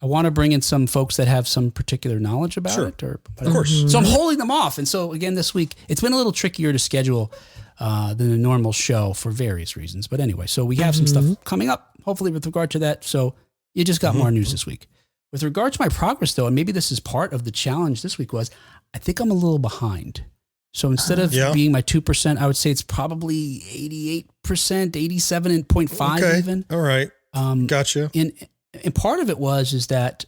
want to bring in some folks that have some particular knowledge about it. Of course. So I'm holding them off. And so again, this week, it's been a little trickier to schedule than a normal show for various reasons. But anyway, so we have some stuff coming up, hopefully with regard to that. So you just got more news this week. With regard to my progress, though, and maybe this is part of the challenge this week was, I think I'm a little behind. So instead of being my 2%, I would say it's probably 88%, 87.5 even. All right. Gotcha. And part of it is that,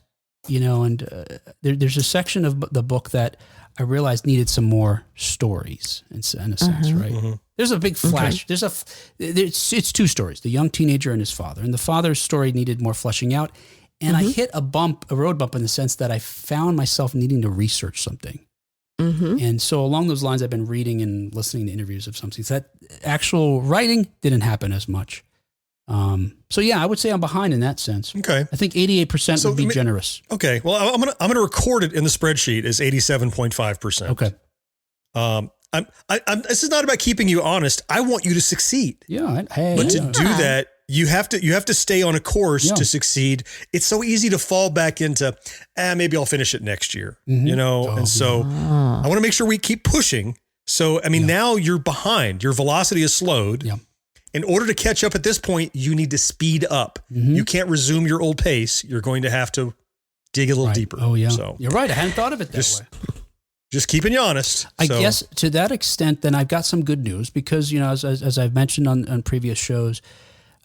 there's a section of the book that I realized needed some more stories in a sense, right? There's a big flash. It's two stories, the young teenager and his father. And the father's story needed more fleshing out. And I hit a road bump in the sense that I found myself needing to research something. And so along those lines, I've been reading and listening to interviews of something. So that actual writing didn't happen as much. So yeah, I would say I'm behind in that sense. Okay. I think 88% would be generous. Okay. Well, I'm gonna record it in the spreadsheet as 87.5%. Okay. This is not about keeping you honest. I want you to succeed. Yeah. But to do that, you have to stay on a course to succeed. It's so easy to fall back into, maybe I'll finish it next year, And so I want to make sure we keep pushing. So, now you're behind. Your velocity is slowed. Yeah. In order to catch up at this point, you need to speed up. You can't resume your old pace. You're going to have to dig a little deeper. Oh, yeah. So you're right. I hadn't thought of it that way. Just keeping you honest. I guess to that extent, then I've got some good news because, as I've mentioned on previous shows,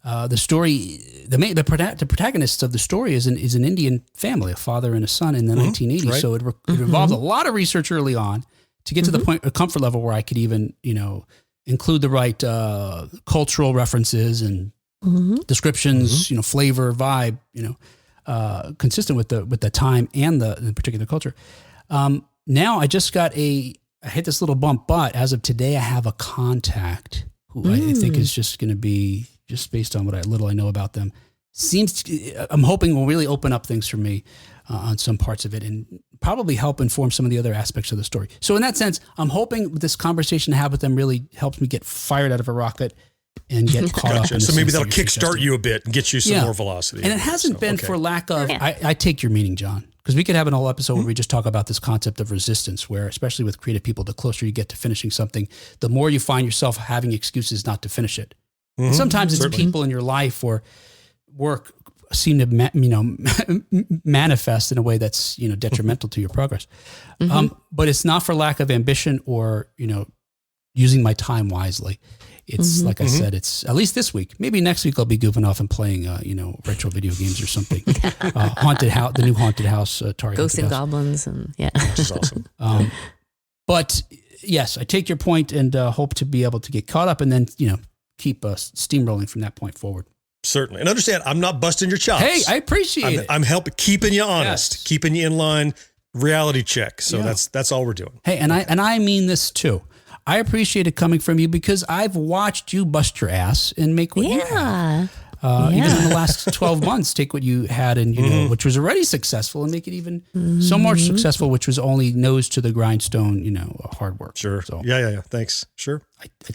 the story, the protagonist of the story is an Indian family, a father and a son in the 1980s. Right. So it involved a lot of research early on to get to the point, a comfort level where I could even, include the right cultural references and descriptions, flavor, vibe, consistent with the time and the particular culture. Now I just I hit this little bump, but as of today, I have a contact who I think is just going to be, just based on what I know about them, I'm hoping will really open up things for me on some parts of it and probably help inform some of the other aspects of the story. So in that sense, I'm hoping this conversation to have with them really helps me get fired out of a rocket and get caught up. So maybe that'll kickstart you a bit and get you some more velocity. And it hasn't been for lack of, I take your meaning, John, because we could have an whole episode where we just talk about this concept of resistance, where especially with creative people, the closer you get to finishing something, the more you find yourself having excuses not to finish it. And sometimes it's people in your life or work seem to manifest in a way that's detrimental to your progress. But it's not for lack of ambition or using my time wisely. It's like I said, it's at least this week. Maybe next week I'll be goofing off and playing retro video games or something. Haunted house, the new haunted house, Atari Ghosts and House. Goblins, and which is awesome. But yes, I take your point and hope to be able to get caught up and then keep steamrolling from that point forward. Certainly. And understand, I'm not busting your chops. Hey, I appreciate it. I'm helping, keeping you honest, keeping you in line, reality check. So that's all we're doing. Hey, and I mean this too. I appreciate it coming from you because I've watched you bust your ass and make what you have. Even in the last 12 months, take what you had and, which was already successful and make it even so more successful, which was only nose to the grindstone, hard work. Sure. So, yeah. Thanks. Sure.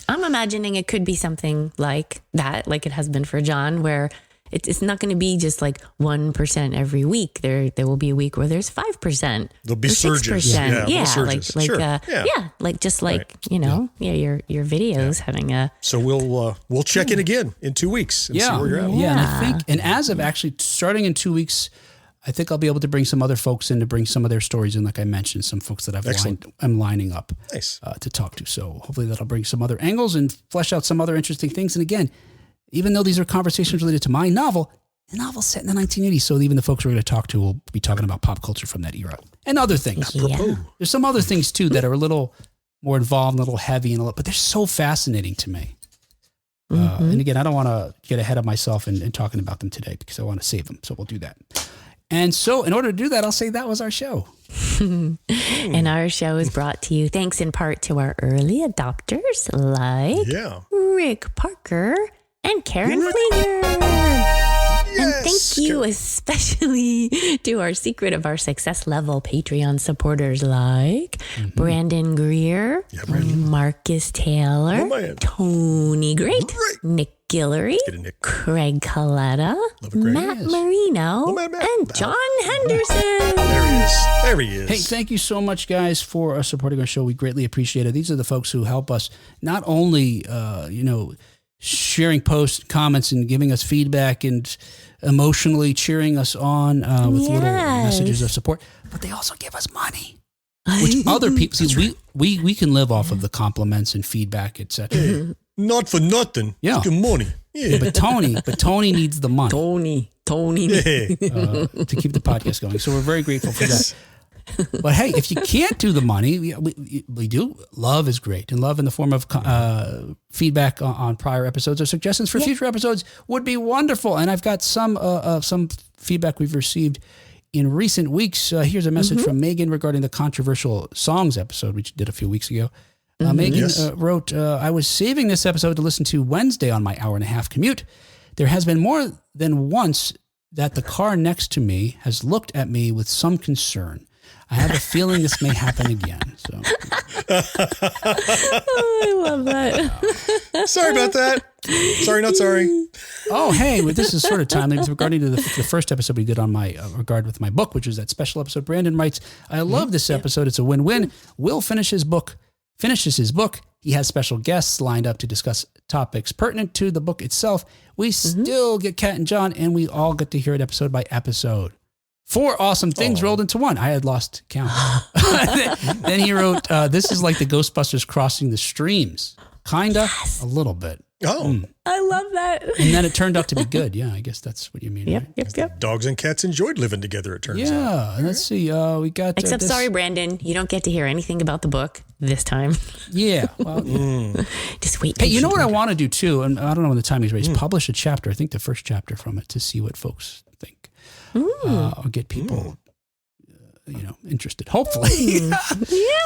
I'm imagining it could be something like that, like it has been for John, where it's not going to be just like 1% every week. There will be a week where there's 5%. There'll be surges. Surges. Like your videos having a. So we'll check in again in 2 weeks and see where you're at. Yeah, and I think, and as of actually starting in 2 weeks, I think I'll be able to bring some other folks in to bring some of their stories in. Like I mentioned, some folks that I'm lining up to talk to. So hopefully that'll bring some other angles and flesh out some other interesting things. And again, even though these are conversations related to my novel, The novel set in the 1980s, so even the folks we're going to talk to will be talking about pop culture from that era and other things. Yeah. There's some other things too that are a little more involved, a little heavy, but they're so fascinating to me. And again, I don't want to get ahead of myself in talking about them today because I want to save them. So we'll do that. And so in order to do that, I'll say that was our show. And our show is brought to you thanks in part to our early adopters like Rick Parker and Karen Flieger. And thank you especially to our Secret of Our Success level Patreon supporters like Brandon Greer, Marcus Taylor, Tony Great, Nick Guillory, Craig Coletta, Matt Marino, and John Henderson. There he is. Hey, thank you so much, guys, for supporting our show. We greatly appreciate it. These are the folks who help us not only, sharing posts, comments, and giving us feedback and emotionally cheering us on with little messages of support, but they also give us money, which other people see. We can live off of the compliments and feedback, etc. Hey, not for nothing. Yeah, good money. Yeah, but Tony needs the money. Tony, to keep the podcast going. So we're very grateful for that. But hey, if you can't do the money, we do. Love is great, and love in the form of feedback on prior episodes or suggestions for future episodes would be wonderful. And I've got some feedback we've received in recent weeks. Here's a message from Megan regarding the controversial songs episode we did a few weeks ago. Megan wrote, "I was saving this episode to listen to Wednesday on my hour-and-a-half commute. There has been more than once that the car next to me has looked at me with some concern. I have a feeling this may happen again." So, I love that. Sorry about that. Sorry, not sorry. Oh, hey, well, this is sort of timely with regarding to the first episode we did on my regard with my book, which was that special episode. Brandon writes, "I love this episode. It's a win-win. Will finishes his book. He has special guests lined up to discuss topics pertinent to the book itself. We still get Kat and John, and we all get to hear it episode by episode. 4 awesome things rolled into one. I had lost count." Then he wrote, "This is like the Ghostbusters crossing the streams. Kinda, a little bit." Oh, I love that. And then it turned out to be good. Yeah, I guess that's what you mean. Right? Yep. dogs and cats enjoyed living together, it turns out. Yeah, and let's see. We got Except, sorry, Brandon, you don't get to hear anything about the book this time. Yeah, well, Just wait. hey, you know what I want to do too, and I don't know when the time is right. Is publish a chapter. I think the first chapter from it to see what folks think. Or get people, interested. Hopefully.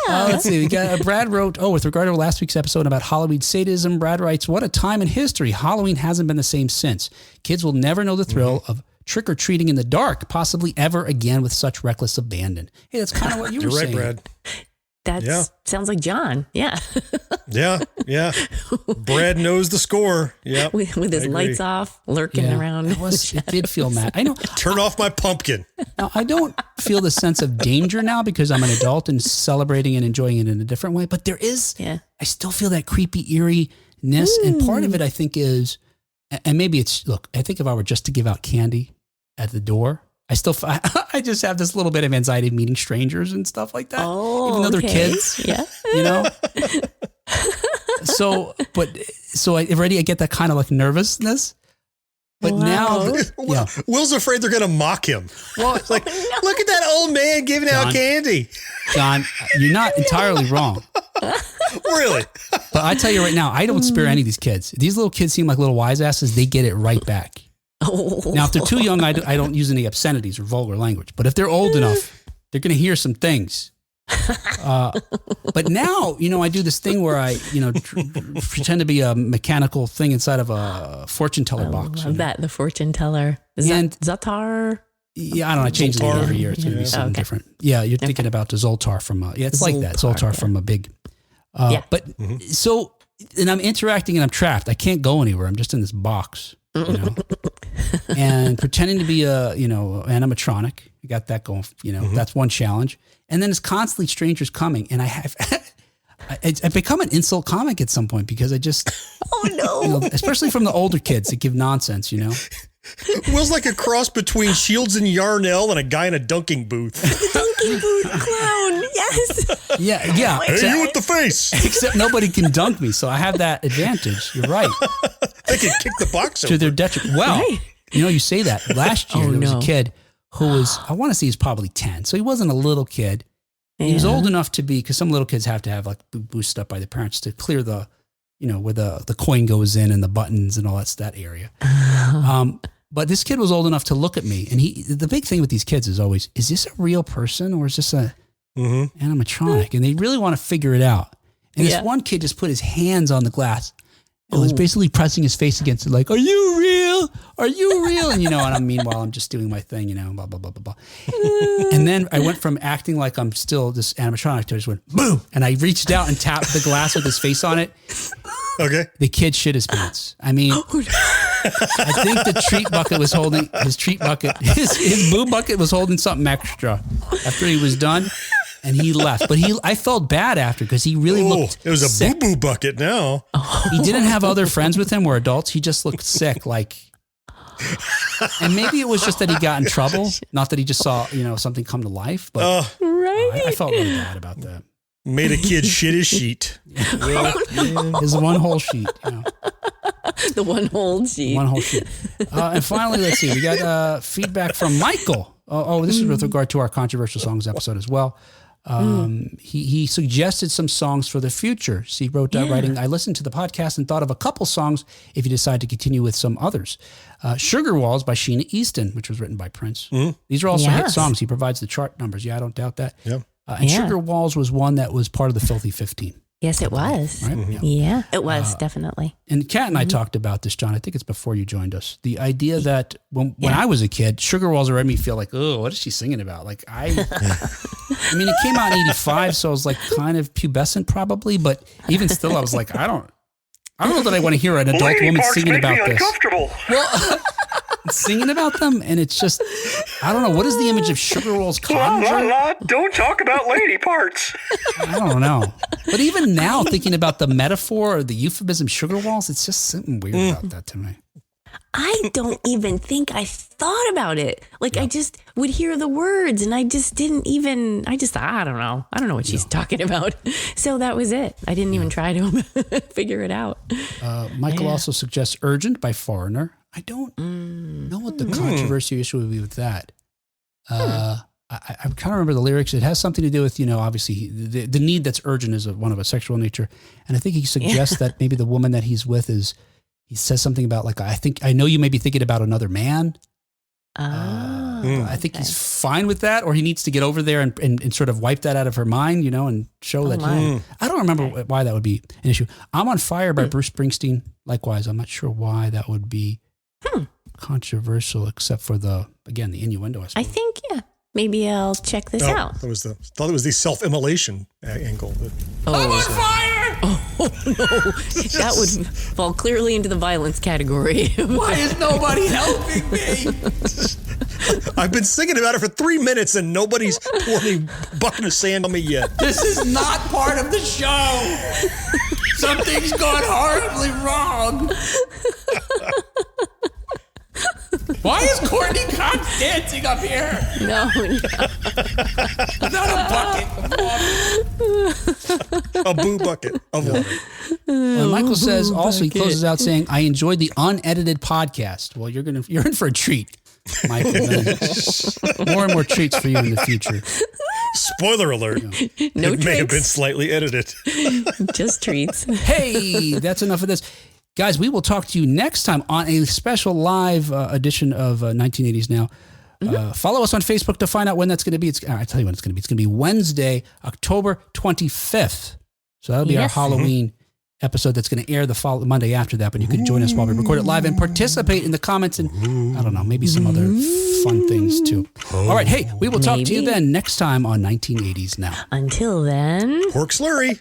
Let's see. We got Brad wrote, with regard to last week's episode about Halloween sadism, Brad writes, "What a time in history. Halloween hasn't been the same since. Kids will never know the thrill of trick-or-treating in the dark, possibly ever again with such reckless abandon." Hey, that's kind of what you were saying. You're right, Brad. That sounds like John. Yeah. Yeah. Brad knows the score. Yeah. With his lights off, lurking around. It did feel mad. I know. Turn off my pumpkin. Now, I don't feel the sense of danger now because I'm an adult and celebrating and enjoying it in a different way. But there is, I still feel that creepy eeriness. And part of it, I think, is, and maybe it's, look, I think if I were just to give out candy at the door, I just have this little bit of anxiety of meeting strangers and stuff like that. Oh, even though they're kids. Yeah. So I get that kind of like nervousness. But now, Will's afraid they're going to mock him. Well, it's like, look at that old man giving out candy. John, you're not entirely wrong. Really? But I tell you right now, I don't spare any of these kids. These little kids seem like little wise asses. They get it right back. Now, if they're too young, I don't use any obscenities or vulgar language. But if they're old enough, they're going to hear some things. But now, I do this thing where I, pretend to be a mechanical thing inside of a fortune teller box. Love that, the fortune teller. Is that Zatar? Yeah, I don't know. I change the name every year. It's going to be something different. Yeah, you're thinking about the Zoltar from, it's like that. Zoltar from a big, but so, and I'm interacting and I'm trapped. I can't go anywhere. I'm just in this box. And pretending to be a animatronic. You got that going, that's one challenge. And then it's constantly strangers coming, and I've become an insult comic at some point because I just especially from the older kids that give nonsense. Will's like a cross between Shields and Yarnell and a guy in a dunking booth. Dunking booth clown, yes. Yeah. Hey, you with the face. Except nobody can dunk me, so I have that advantage. You're right. They can kick the box to their detriment. Well, You know, you say that. Last year, there was a kid who was, I want to say he's probably 10. So he wasn't a little kid. He was old enough to be, because some little kids have to have like boosted up by the parents to clear the, you know, where the coin goes in and the buttons and all that area. But this kid was old enough to look at me. And the big thing with these kids is always, is this a real person or is this a animatronic? And they really want to figure it out. And this one kid just put his hands on the glass. It was basically pressing his face against it, like, "Are you real? Are you real?" And, you know, and meanwhile, I'm just doing my thing, you know, blah, blah, blah, blah, blah. And then I went from acting like I'm still this animatronic to I just went, boom. And I reached out and tapped the glass with his face on it. Okay. The kid shit his pants. I mean, I think the treat bucket was holding, his boo bucket was holding something extra after he was done. And he left, but I felt bad after because he really looked it was a sick. boo-boo bucket now. He didn't have other friends with him or adults. He just looked sick, like, and maybe it was just that he got in trouble. Not that he just saw, you know, something come to life, but I felt really bad about that. Made a kid shit his sheet. His one whole sheet, you know. The one whole sheet. One whole sheet. And finally, let's see. We got feedback from Michael. This is with regard to our controversial songs episode as well. He suggested some songs for the future. So he wrote down writing, I listened to the podcast and thought of a couple songs if you decide to continue with some others. Sugar Walls by Sheena Easton, which was written by Prince. These are also hit songs. He provides the chart numbers. Yeah, I don't doubt that. Yeah. And Sugar Walls was one that was part of the Filthy 15. Yes, it was. Right? Yeah, it was, definitely. And Kat and I talked about this, John. I think it's before you joined us. The idea that when I was a kid, Sugar Walls made me feel like, oh, what is she singing about? Like I mean, it came out in 85, so I was like kind of pubescent probably, but even still, I was like, I don't know that I want to hear an adult woman singing about this. Well, singing about them, and it's just, I don't know, what is the image of Sugar Walls conjure? Don't talk about lady parts. I don't know. But even now, thinking about the metaphor or the euphemism Sugar Walls, it's just something weird about that to me. I don't even think I thought about it. Like I just would hear the words and I just didn't even, I don't know. I don't know what she's talking about. So that was it. I didn't even try to figure it out. Michael also suggests Urgent by Foreigner. I don't know what the controversy issue would be with that. I kind of remember the lyrics. It has something to do with, you know, obviously the need that's urgent is one of a sexual nature. And I think he suggests that maybe the woman that he's with he says something about like, I know you may be thinking about another man. I think he's fine with that, or he needs to get over there and sort of wipe that out of her mind, you know, and show that. I don't remember why that would be an issue. I'm on Fire by Bruce Springsteen. Likewise, I'm not sure why that would be controversial, except for the innuendo. I think, maybe I'll check this out. Thought it was the self-immolation angle. I'm on fire! Oh, no. That would fall clearly into the violence category. Why is nobody helping me? I've been singing about it for 3 minutes and nobody's pouring a bucket of sand on me yet. This is not part of the show. Something's gone horribly wrong. Why is Courtney Cox dancing up here? No. Not a bucket of water. A boo bucket of water. And Michael says also, he closes out saying, I enjoyed the unedited podcast. Well, you're in for a treat, Michael. More and more treats for you in the future. Spoiler alert. No it treats. May have been slightly edited. Just treats. Hey, that's enough of this. Guys, we will talk to you next time on a special live edition of 1980s Now. Follow us on Facebook to find out when that's going to be. I'll tell you when it's going to be. It's going to be Wednesday, October 25th. So that'll be our Halloween episode that's going to air the Monday after that. But you can join us while we record it live and participate in the comments and, I don't know, maybe some other fun things too. All right. Hey, we will talk to you then next time on 1980s Now. Until then. Pork slurry.